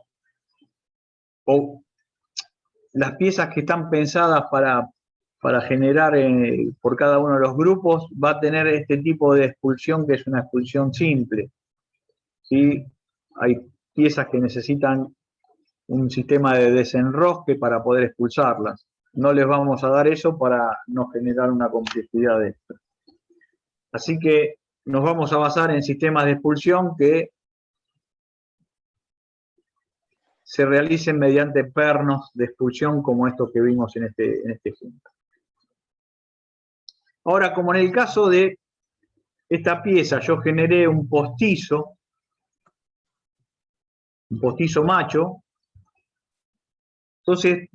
las piezas que están pensadas para generar por cada uno de los grupos, va a tener este tipo de expulsión, que es una expulsión simple, ¿sí? Hay piezas que necesitan un sistema de desenrosque para poder expulsarlas. No les vamos a dar eso para no generar una complejidad de esto. Así que nos vamos a basar en sistemas de expulsión que se realicen mediante pernos de expulsión como estos que vimos en este ejemplo. Ahora, como en el caso de esta pieza, yo generé un postizo macho, entonces,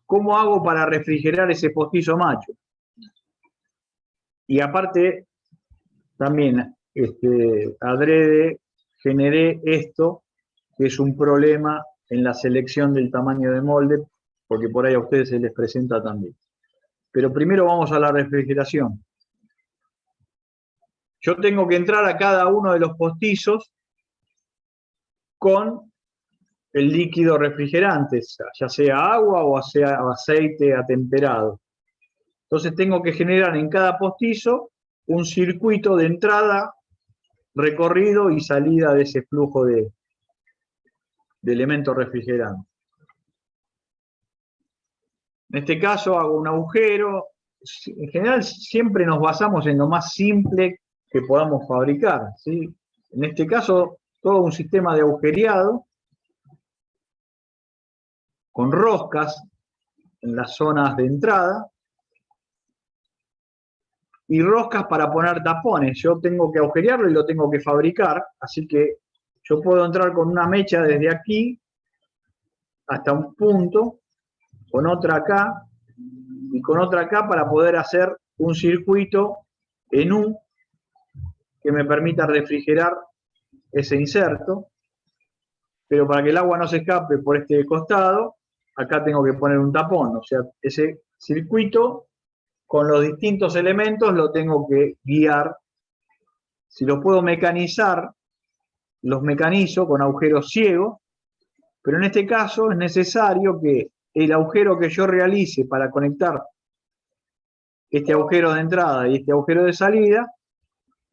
¿cómo hago para refrigerar ese postizo macho? Y aparte, también, adrede, generé esto, que es un problema en la selección del tamaño de molde, porque por ahí a ustedes se les presenta también. Pero primero vamos a la refrigeración. Yo tengo que entrar a cada uno de los postizos con el líquido refrigerante, ya sea agua o sea aceite atemperado. Entonces tengo que generar en cada postizo un circuito de entrada, recorrido y salida de ese flujo de elementos refrigerantes. En este caso hago un agujero. En general siempre nos basamos en lo más simple que podamos fabricar, ¿sí? En este caso, todo un sistema de agujereado con roscas en las zonas de entrada y roscas para poner tapones. Yo tengo que agujerearlo y lo tengo que fabricar, así que yo puedo entrar con una mecha desde aquí hasta un punto, con otra acá y con otra acá para poder hacer un circuito en U que me permita refrigerar ese inserto, pero para que el agua no se escape por este costado, acá tengo que poner un tapón, o sea, ese circuito con los distintos elementos lo tengo que guiar. Si lo puedo mecanizar, los mecanizo con agujeros ciegos, pero en este caso es necesario que el agujero que yo realice para conectar este agujero de entrada y este agujero de salida,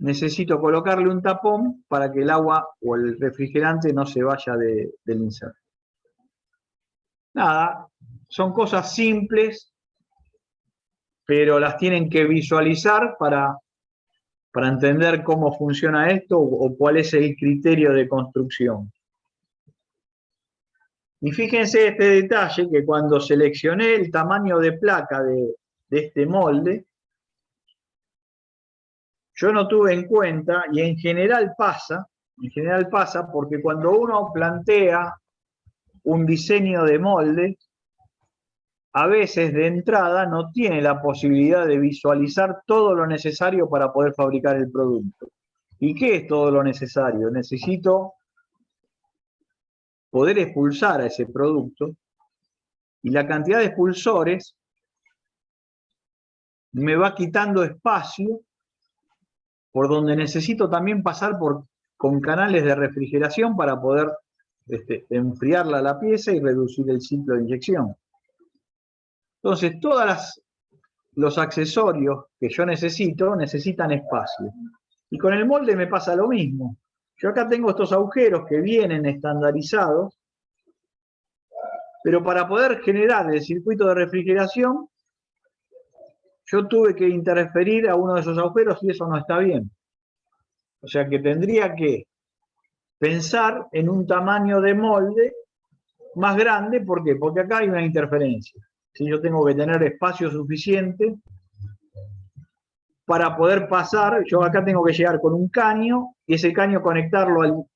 necesito colocarle un tapón para que el agua o el refrigerante no se vaya del inserto. Nada, son cosas simples, pero las tienen que visualizar para entender cómo funciona esto o cuál es el criterio de construcción. Y fíjense este detalle que cuando seleccioné el tamaño de placa de este molde, yo no tuve en cuenta, y en general pasa porque cuando uno plantea un diseño de molde, a veces de entrada no tiene la posibilidad de visualizar todo lo necesario para poder fabricar el producto. ¿Y qué es todo lo necesario? Necesito poder expulsar a ese producto, y la cantidad de expulsores me va quitando espacio por donde necesito también pasar con canales de refrigeración para poder enfriarla la pieza y reducir el ciclo de inyección. Entonces, todos los accesorios que yo necesitan espacio. Y con el molde me pasa lo mismo. Yo acá tengo estos agujeros que vienen estandarizados, pero para poder generar el circuito de refrigeración, yo tuve que interferir a uno de esos agujeros y eso no está bien. O sea que tendría que pensar en un tamaño de molde más grande. ¿Por qué? Porque acá hay una interferencia. ¿Sí? Yo tengo que tener espacio suficiente para poder pasar. Yo acá tengo que llegar con un caño y ese caño conectarlo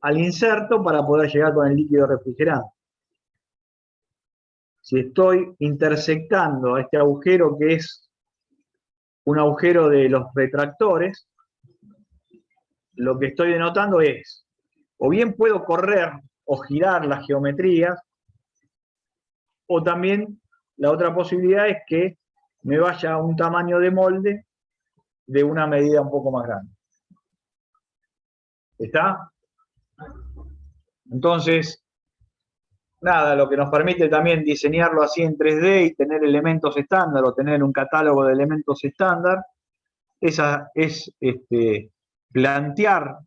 al inserto para poder llegar con el líquido refrigerante. Si estoy intersectando a este agujero que es un agujero de los retractores, lo que estoy denotando es, o bien puedo correr o girar las geometrías, o también la otra posibilidad es que me vaya a un tamaño de molde de una medida un poco más grande. ¿Está? Entonces, nada, lo que nos permite también diseñarlo así en 3D y tener elementos estándar o tener un catálogo de elementos estándar, es plantear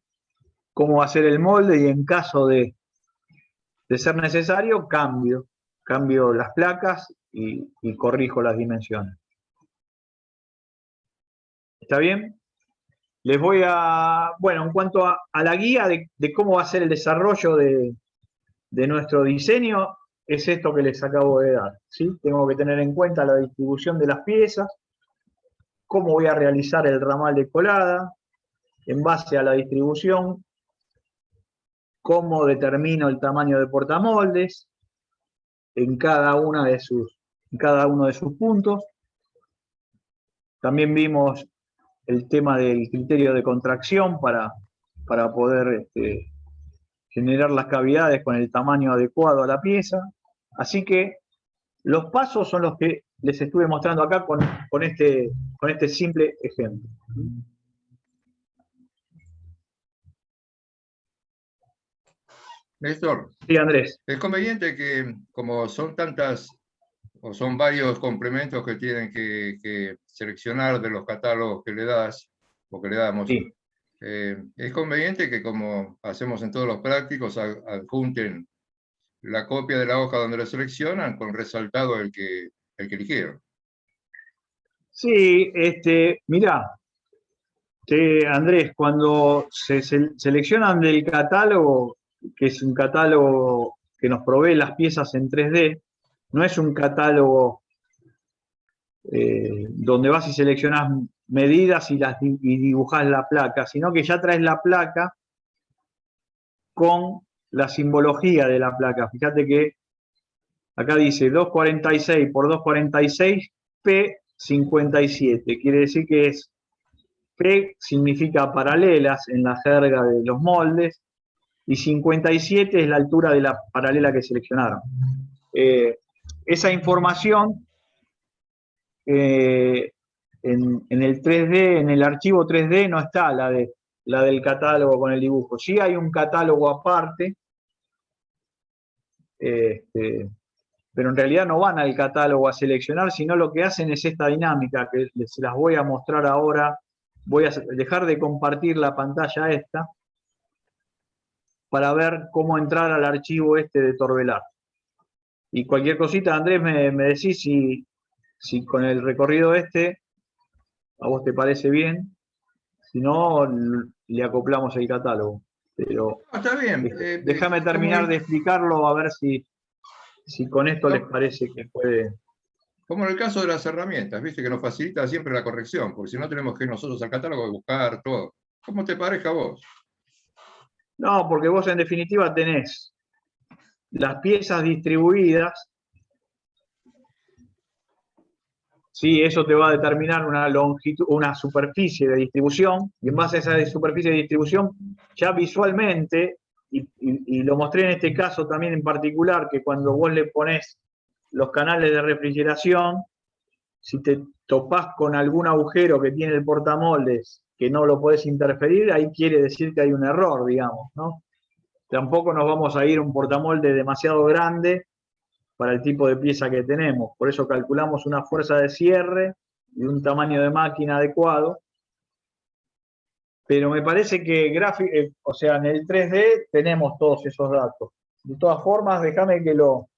cómo va a ser el molde y en caso de ser necesario, cambio las placas y corrijo las dimensiones. ¿Está bien? Les voy bueno, en cuanto a la guía de cómo va a ser el desarrollo de nuestro diseño, es esto que les acabo de dar, ¿sí? Tengo que tener en cuenta la distribución de las piezas, cómo voy a realizar el ramal de colada, en base a la distribución, cómo determino el tamaño de portamoldes en cada uno de sus puntos. También vimos el tema del criterio de contracción para poder generar las cavidades con el tamaño adecuado a la pieza. Así que los pasos son los que les estuve mostrando acá con este simple ejemplo. Néstor, Sí, Andrés. es conveniente que, como son tantas o son varios complementos que tienen que seleccionar de los catálogos que le das o que le damos, Sí. es conveniente que, como hacemos en todos los prácticos, adjunten la copia de la hoja donde lo seleccionan con resaltado el que eligieron. Sí, mirá, Andrés, cuando se seleccionan del catálogo, que es un catálogo que nos provee las piezas en 3D, no es un catálogo donde vas y seleccionás medidas y dibujás la placa, sino que ya traes la placa con la simbología de la placa. Fíjate que acá dice 246 por 246 P57. Quiere decir que P significa paralelas en la jerga de los moldes y 57 es la altura de la paralela que seleccionaron. Esa información en el 3D, en el archivo 3D no está la del catálogo con el dibujo. Sí hay un catálogo aparte, pero en realidad no van al catálogo a seleccionar, sino lo que hacen es esta dinámica que se las voy a mostrar ahora. Voy a dejar de compartir la pantalla esta para ver cómo entrar al archivo de Torbelar. Y cualquier cosita, Andrés, me decís si con el recorrido a vos te parece bien. Si no, le acoplamos el catálogo. Pero No, está bien. déjame está terminar muy- de explicarlo a ver si con esto les parece que puede. Como en el caso de las herramientas, viste que nos facilita siempre la corrección, porque si no tenemos que ir nosotros al catálogo y buscar todo. ¿Cómo te parezca a vos? No, porque vos en definitiva tenés las piezas distribuidas. Sí, eso te va a determinar una longitud, una superficie de distribución, y en base a esa superficie de distribución, ya visualmente, y lo mostré en este caso también en particular, que cuando vos le ponés los canales de refrigeración, si te topás con algún agujero que tiene el portamoldes que no lo podés interferir, ahí quiere decir que hay un error, digamos, ¿no? Tampoco nos vamos a ir a un portamolde demasiado grande para el tipo de pieza que tenemos. Por eso calculamos una fuerza de cierre y un tamaño de máquina adecuado. Pero me parece que o sea, en el 3D tenemos todos esos datos. De todas formas, déjame que lo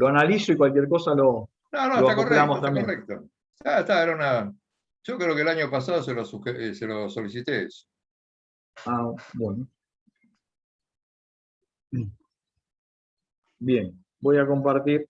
analizo y cualquier cosa lo No, está correcto, acoplamos está también. correcto. Era una... Yo creo que el año pasado se lo solicité eso. Ah, bueno. Bien, voy a compartir.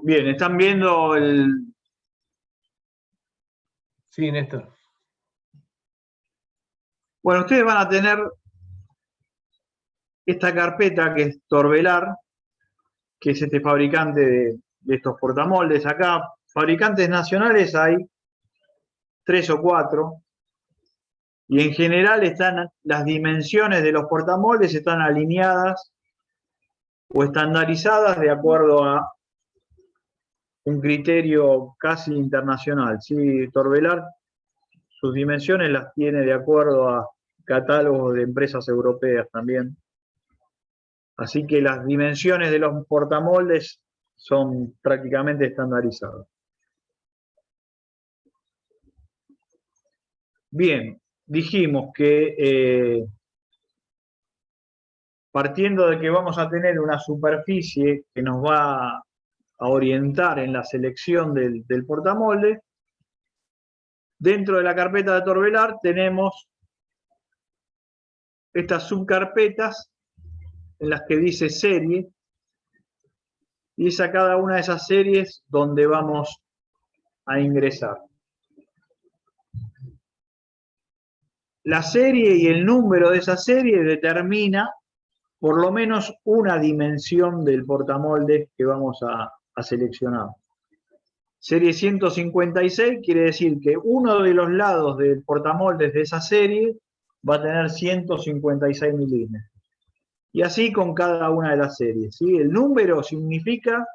Bien, ¿están viendo el...? Sí, Néstor. Bueno, ustedes van a tener esta carpeta que es Torvelar, que es este fabricante de estos portamoldes. Acá, fabricantes nacionales hay 3 o 4, y en general están las dimensiones de los portamoldes están alineadas o estandarizadas de acuerdo a un criterio casi internacional. ¿Sí? Torvelar sus dimensiones las tiene de acuerdo a catálogos de empresas europeas también. Así que las dimensiones de los portamoldes son prácticamente estandarizadas. Bien, dijimos que partiendo de que vamos a tener una superficie que nos va a orientar en la selección del portamolde, dentro de la carpeta de Torvelar tenemos estas subcarpetas en las que dice serie, y es a cada una de esas series donde vamos a ingresar. La serie y el número de esa serie determina por lo menos una dimensión del portamolde que vamos a seleccionar. Serie 156 quiere decir que uno de los lados del portamoldes de esa serie va a tener 156 milímetros. Y así con cada una de las series, ¿sí? El número significa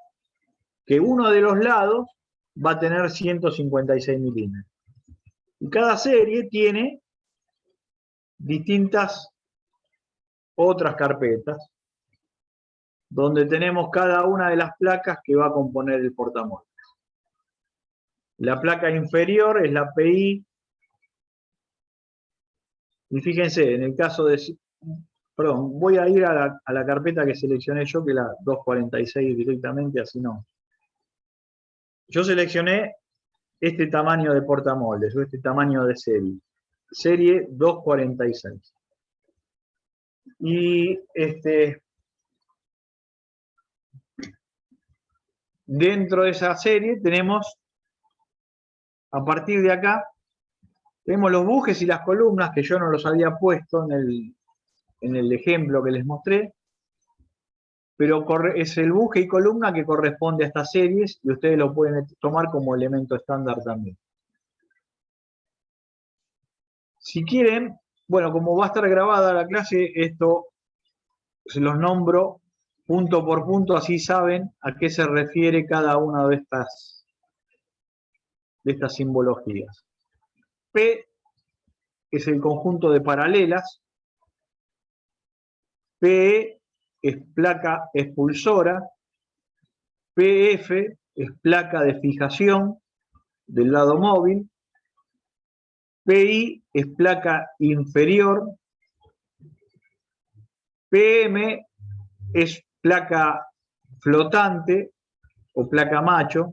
que uno de los lados va a tener 156 milímetros. Y cada serie tiene distintas otras carpetas donde tenemos cada una de las placas que va a componer el portamolde. La placa inferior es la PI, y fíjense, en el caso de... Perdón, voy a ir a la carpeta que seleccioné yo, que es la 246 directamente, así no. Yo seleccioné este tamaño de portamoldes, o este tamaño de serie. Serie 246. Y dentro de esa serie tenemos, a partir de acá, tenemos los bujes y las columnas que yo no los había puesto en el ejemplo que les mostré, pero es el buje y columna que corresponde a estas series y ustedes lo pueden tomar como elemento estándar también. Si quieren, bueno, como va a estar grabada la clase, esto se los nombro punto por punto, así saben a qué se refiere cada una de estas de estas simbologías. P es el conjunto de paralelas, PE es placa expulsora, PF es placa de fijación del lado móvil, PI es placa inferior, PM es placa flotante o placa macho.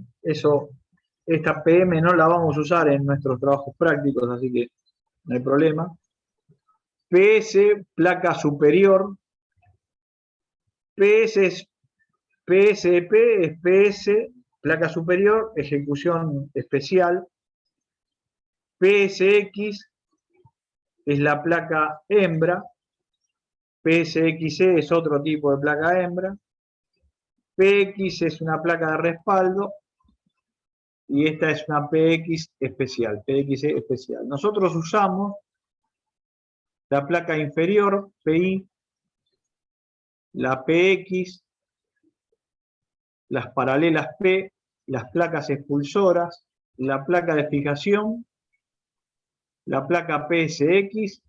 Esta PM no la vamos a usar en nuestros trabajos prácticos, así que no hay problema. PS, placa superior. PSP es PS, placa superior, ejecución especial. PSX es la placa hembra. PSXE es otro tipo de placa hembra. PX es una placa de respaldo. Y esta es una PX especial, PXE especial. Nosotros usamos la placa inferior, PI, la PX, las paralelas P, las placas expulsoras, la placa de fijación, la placa PSX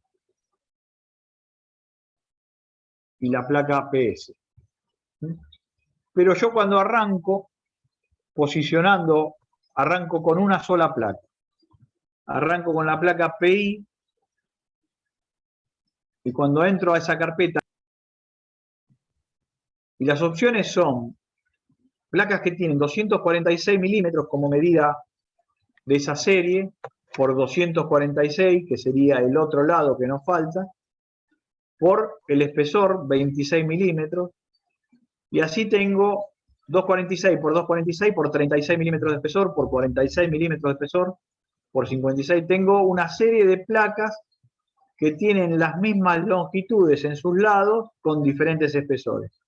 y la placa PS. Pero yo cuando arranco, arranco con una sola placa. Arranco con la placa PI y cuando entro a esa carpeta, y las opciones son placas que tienen 246 milímetros como medida de esa serie, por 246, que sería el otro lado que nos falta, por el espesor, 26 milímetros, y así tengo 246 por 246 por 36 milímetros de espesor, por 46 milímetros de espesor, por 56. Tengo una serie de placas que tienen las mismas longitudes en sus lados con diferentes espesores.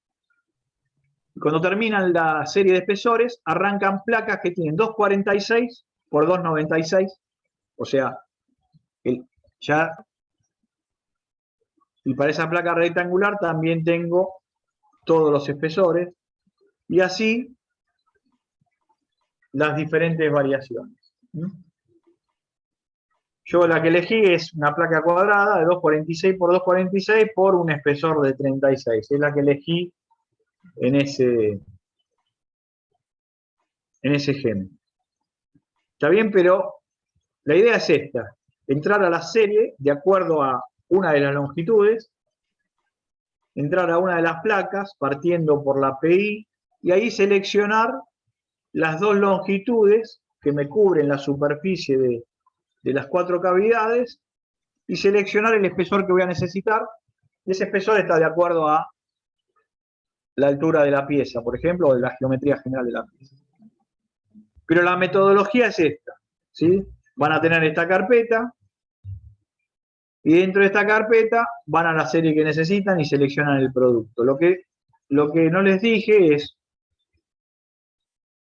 Cuando terminan la serie de espesores, arrancan placas que tienen 246 por 296, o sea, y para esa placa rectangular también tengo todos los espesores, y así las diferentes variaciones. Yo la que elegí es una placa cuadrada de 246 por 246 por un espesor de 36. Es la que elegí en ese ejemplo. ¿Está bien? Pero la idea es esta: entrar a la serie de acuerdo a una de las longitudes, entrar a una de las placas partiendo por la PI y ahí seleccionar las dos longitudes que me cubren la superficie de las cuatro cavidades y seleccionar el espesor que voy a necesitar. Ese espesor está de acuerdo a la altura de la pieza, por ejemplo, o de la geometría general de la pieza. Pero la metodología es esta, ¿sí? Van a tener esta carpeta y dentro de esta carpeta van a la serie que necesitan y seleccionan el producto. Lo que no les dije es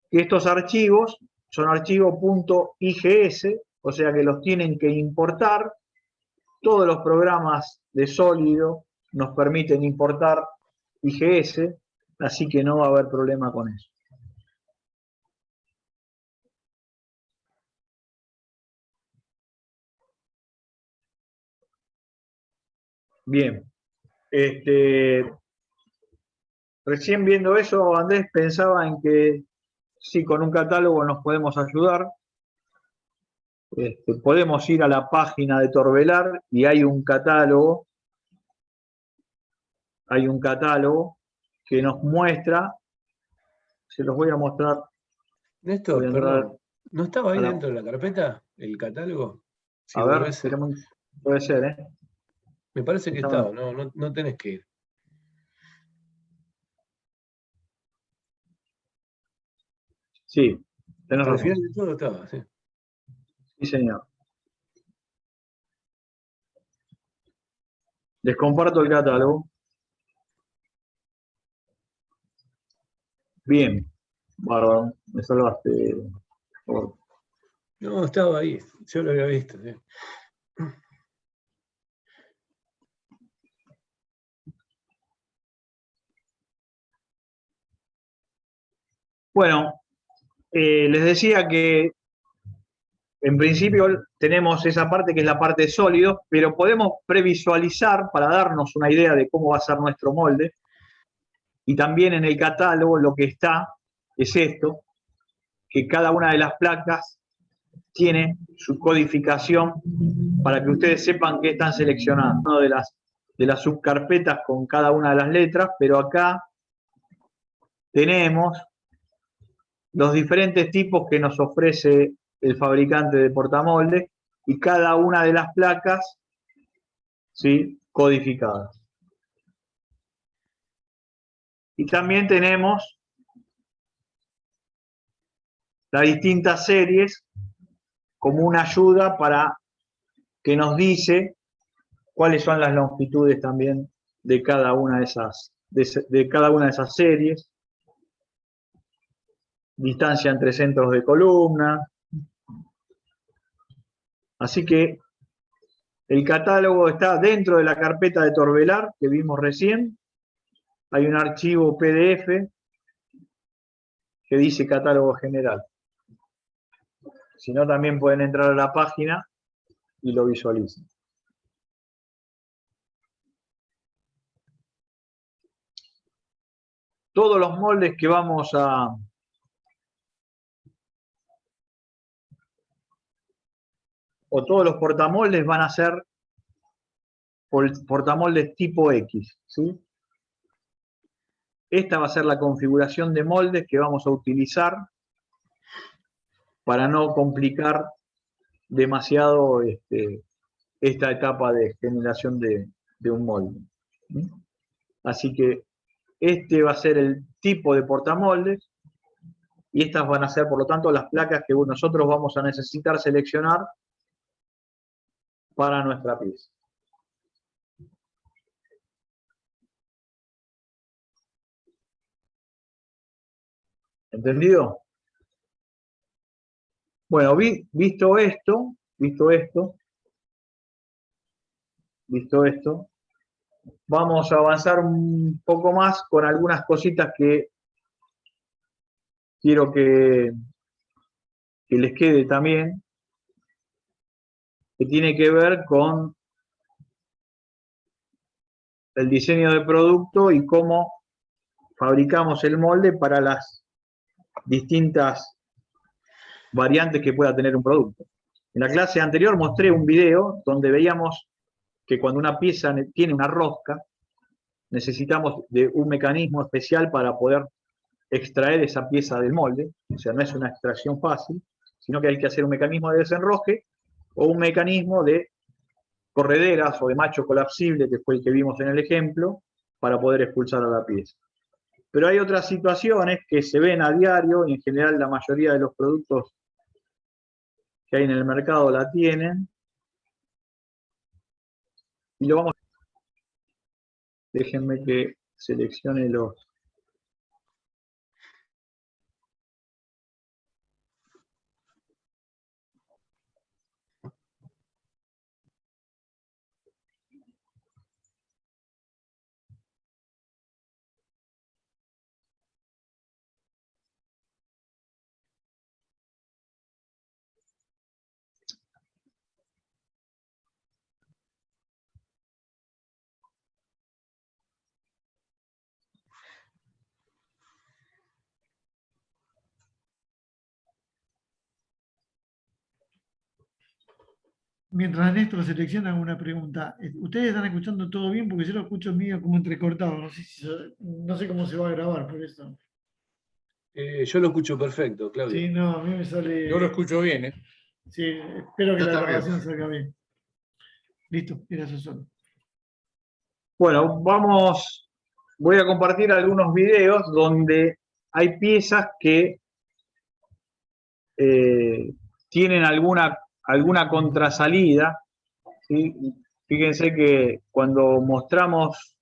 que estos archivos son archivos .igs, o sea que los tienen que importar. Todos los programas de sólido nos permiten importar IGS, así que no va a haber problema con eso. Bien. Recién viendo eso, Andrés pensaba en que sí, con un catálogo nos podemos ayudar. Podemos ir a la página de Torvelar y hay un catálogo que nos muestra, se los voy a mostrar. Néstor, Voy a perdón, ¿no estaba ahí a la- dentro de la carpeta el catálogo? Si a ver, volvés a- puede ser, ¿eh? Me parece que Estaba- estaba, no tenés que ir. Sí, tenés Al razón. final de todo estaba, sí. Sí, señor. Les comparto el catálogo. Bien, bárbaro, me salvaste. Por favor. No, estaba ahí, yo lo había visto, sí. Bueno, les decía que en principio tenemos esa parte que es la parte de sólidos, pero podemos previsualizar para darnos una idea de cómo va a ser nuestro molde. Y también en el catálogo lo que está es esto, que cada una de las placas tiene su codificación para que ustedes sepan qué están seleccionando. Una de las subcarpetas con cada una de las letras, pero acá tenemos los diferentes tipos que nos ofrece el fabricante de portamoldes y cada una de las placas, ¿sí?, codificadas. Y también tenemos las distintas series como una ayuda para que nos dice cuáles son las longitudes también de cada una de esas series, distancia entre centros de columna. Así que el catálogo está dentro de la carpeta de Torvelar que vimos recién. Hay un archivo PDF que dice catálogo general. Si no, también pueden entrar a la página y lo visualizan. Todos los moldes que vamos a o todos los portamoldes van a ser portamoldes tipo X, ¿sí? Esta va a ser la configuración de moldes que vamos a utilizar para no complicar demasiado esta etapa de generación de un molde. ¿Sí? Así que este va a ser el tipo de portamoldes y estas van a ser, por lo tanto, las placas que nosotros vamos a necesitar seleccionar para nuestra pieza. ¿Entendido? Bueno, visto esto, vamos a avanzar un poco más con algunas cositas que quiero que les quede también, que tiene que ver con el diseño de producto y cómo fabricamos el molde para las distintas variantes que pueda tener un producto. En la clase anterior mostré un video donde veíamos que cuando una pieza tiene una rosca, necesitamos de un mecanismo especial para poder extraer esa pieza del molde. O sea, no es una extracción fácil, sino que hay que hacer un mecanismo de desenrosque o un mecanismo de correderas o de macho colapsible, que fue el que vimos en el ejemplo, para poder expulsar a la pieza. Pero hay otras situaciones que se ven a diario, y en general la mayoría de los productos que hay en el mercado la tienen, y lo vamos a... Déjenme que seleccione los... Mientras Néstor selecciona una pregunta, ¿ustedes están escuchando todo bien? Porque yo lo escucho mío como entrecortado, no sé cómo se va a grabar por eso. Yo lo escucho perfecto, Claudio. Sí, no, a mí me sale... Yo lo escucho bien, ¿eh? Sí, espero que Yo la también. grabación salga bien. Listo, era eso solo. Bueno, voy a compartir algunos videos donde hay piezas que tienen alguna contrasalida, ¿sí? Fíjense que cuando mostramos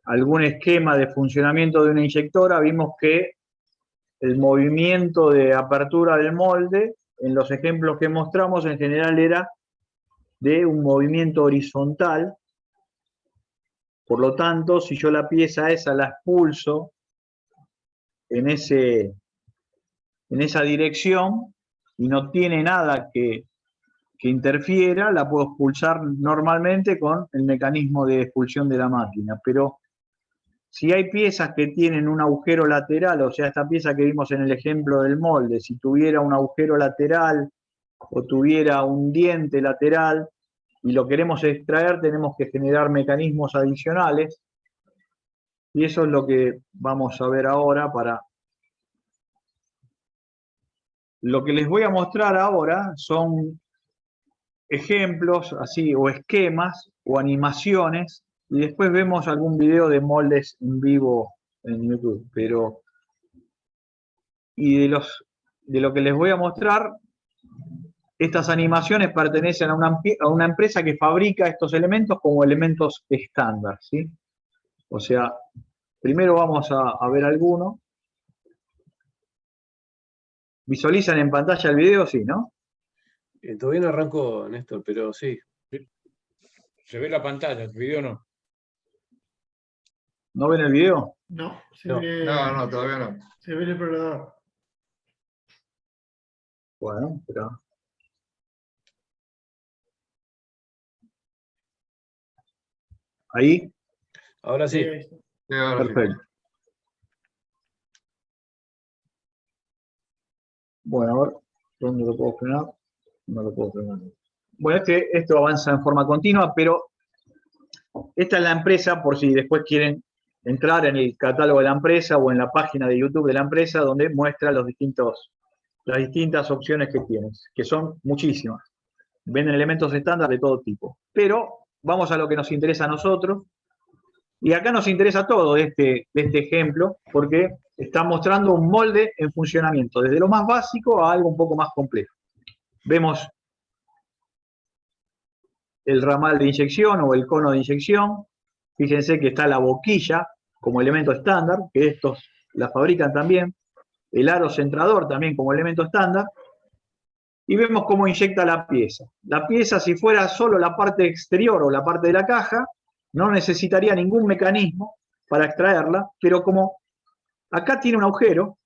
algún esquema de funcionamiento de una inyectora, vimos que el movimiento de apertura del molde, en los ejemplos que mostramos, en general era de un movimiento horizontal. Por lo tanto, si yo la pieza esa la expulso en esa dirección, y no tiene nada que interfiera, la puedo expulsar normalmente con el mecanismo de expulsión de la máquina. Pero si hay piezas que tienen un agujero lateral, o sea, esta pieza que vimos en el ejemplo del molde, si tuviera un agujero lateral o tuviera un diente lateral y lo queremos extraer, tenemos que generar mecanismos adicionales. Y eso es lo que vamos a ver ahora. Lo que les voy a mostrar ahora son ejemplos así, o esquemas, o animaciones, y después vemos algún video de moldes en vivo en YouTube. Y de lo que les voy a mostrar, estas animaciones pertenecen a una empresa que fabrica estos elementos como elementos estándar, ¿sí? O sea, primero vamos a ver alguno. ¿Visualizan en pantalla el video? Sí, ¿no? Todavía no arrancó, Néstor, pero sí. Se ve la pantalla, el video no. ¿No ven el video? No, No. No, todavía no. se ve el explorador. Bueno, pero... ¿Ahí? Ahora sí. ahí está. Sí, ahora sí. Perfecto. Bueno, a ver, ¿dónde lo puedo frenar? No lo puedo frenar. Bueno, esto avanza en forma continua, pero esta es la empresa, por si después quieren entrar en el catálogo de la empresa o en la página de YouTube de la empresa, donde muestra las distintas opciones que tienes, que son muchísimas. Venden elementos estándar de todo tipo. Pero vamos a lo que nos interesa a nosotros. Y acá nos interesa todo de este ejemplo, porque está mostrando un molde en funcionamiento, desde lo más básico a algo un poco más complejo. Vemos el ramal de inyección o el cono de inyección. Fíjense que está la boquilla como elemento estándar, que estos la fabrican también. El aro centrador también como elemento estándar. Y vemos cómo inyecta la pieza. La pieza, si fuera solo la parte exterior o la parte de la caja, no necesitaría ningún mecanismo para extraerla, pero como acá tiene un agujero,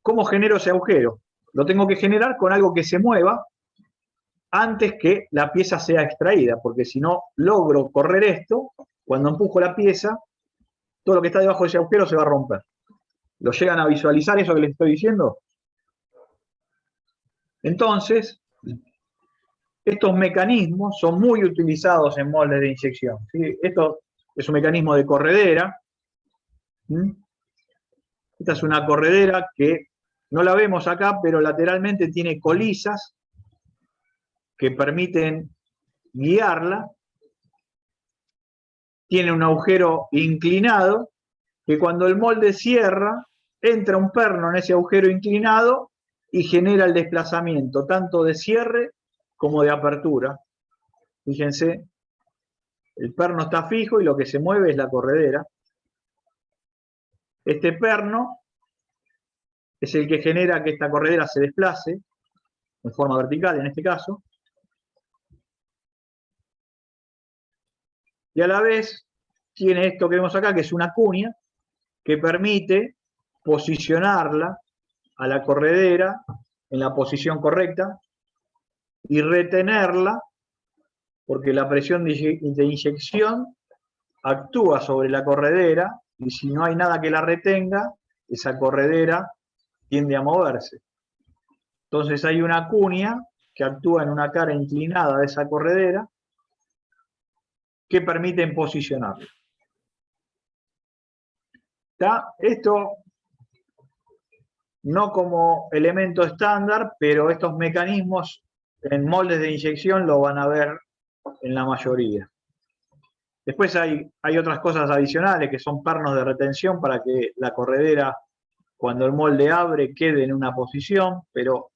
¿cómo genero ese agujero? Lo tengo que generar con algo que se mueva antes que la pieza sea extraída, porque si no logro correr esto, cuando empujo la pieza, todo lo que está debajo de ese agujero se va a romper. ¿Lo llegan a visualizar eso que les estoy diciendo? Entonces, estos mecanismos son muy utilizados en moldes de inyección, ¿sí? Esto es un mecanismo de corredera. Esta es una corredera que no la vemos acá, pero lateralmente tiene colisas que permiten guiarla. Tiene un agujero inclinado que cuando el molde cierra, entra un perno en ese agujero inclinado y genera el desplazamiento tanto de cierre como de apertura. Fíjense, el perno está fijo y lo que se mueve es la corredera. Este perno es el que genera que esta corredera se desplace en forma vertical en este caso. Y a la vez tiene esto que vemos acá, que es una cuña, que permite posicionarla a la corredera en la posición correcta y retenerla, porque la presión de inyección actúa sobre la corredera y si no hay nada que la retenga, esa corredera tiende a moverse. Entonces hay una cuña que actúa en una cara inclinada de esa corredera que permiten posicionarla. ¿Está? Esto no como elemento estándar, pero estos mecanismos en moldes de inyección lo van a ver en la mayoría. Después hay otras cosas adicionales que son pernos de retención para que la corredera, cuando el molde abre, quede en una posición, pero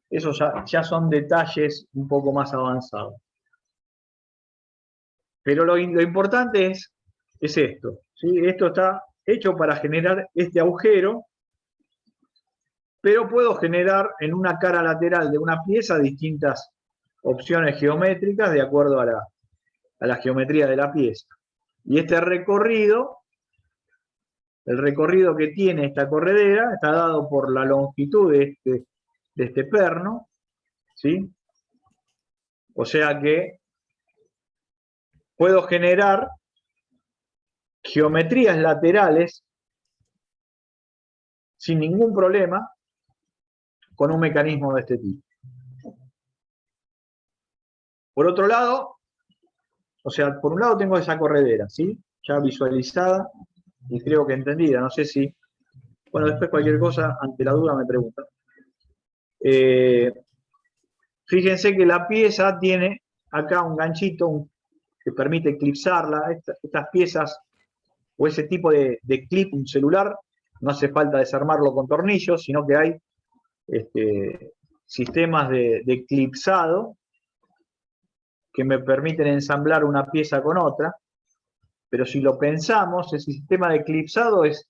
esos ya son detalles un poco más avanzados. Pero lo importante es esto, ¿sí? Esto está hecho para generar este agujero, pero puedo generar en una cara lateral de una pieza distintas opciones geométricas de acuerdo a la geometría de la pieza. Y este recorrido, el recorrido que tiene esta corredera, está dado por la longitud de de este perno, ¿sí? O sea que puedo generar geometrías laterales sin ningún problema con un mecanismo de este tipo. Por otro lado, o sea, por un lado tengo esa corredera, ¿sí? Ya visualizada y creo que entendida. No sé si... Bueno, después cualquier cosa, ante la duda me preguntan. Fíjense que la pieza tiene acá un ganchito que permite eclipsarla. Estas piezas o ese tipo de clip, un celular, no hace falta desarmarlo con tornillos, sino que hay sistemas de eclipsado que me permiten ensamblar una pieza con otra. Pero si lo pensamos, ese sistema de eclipsado es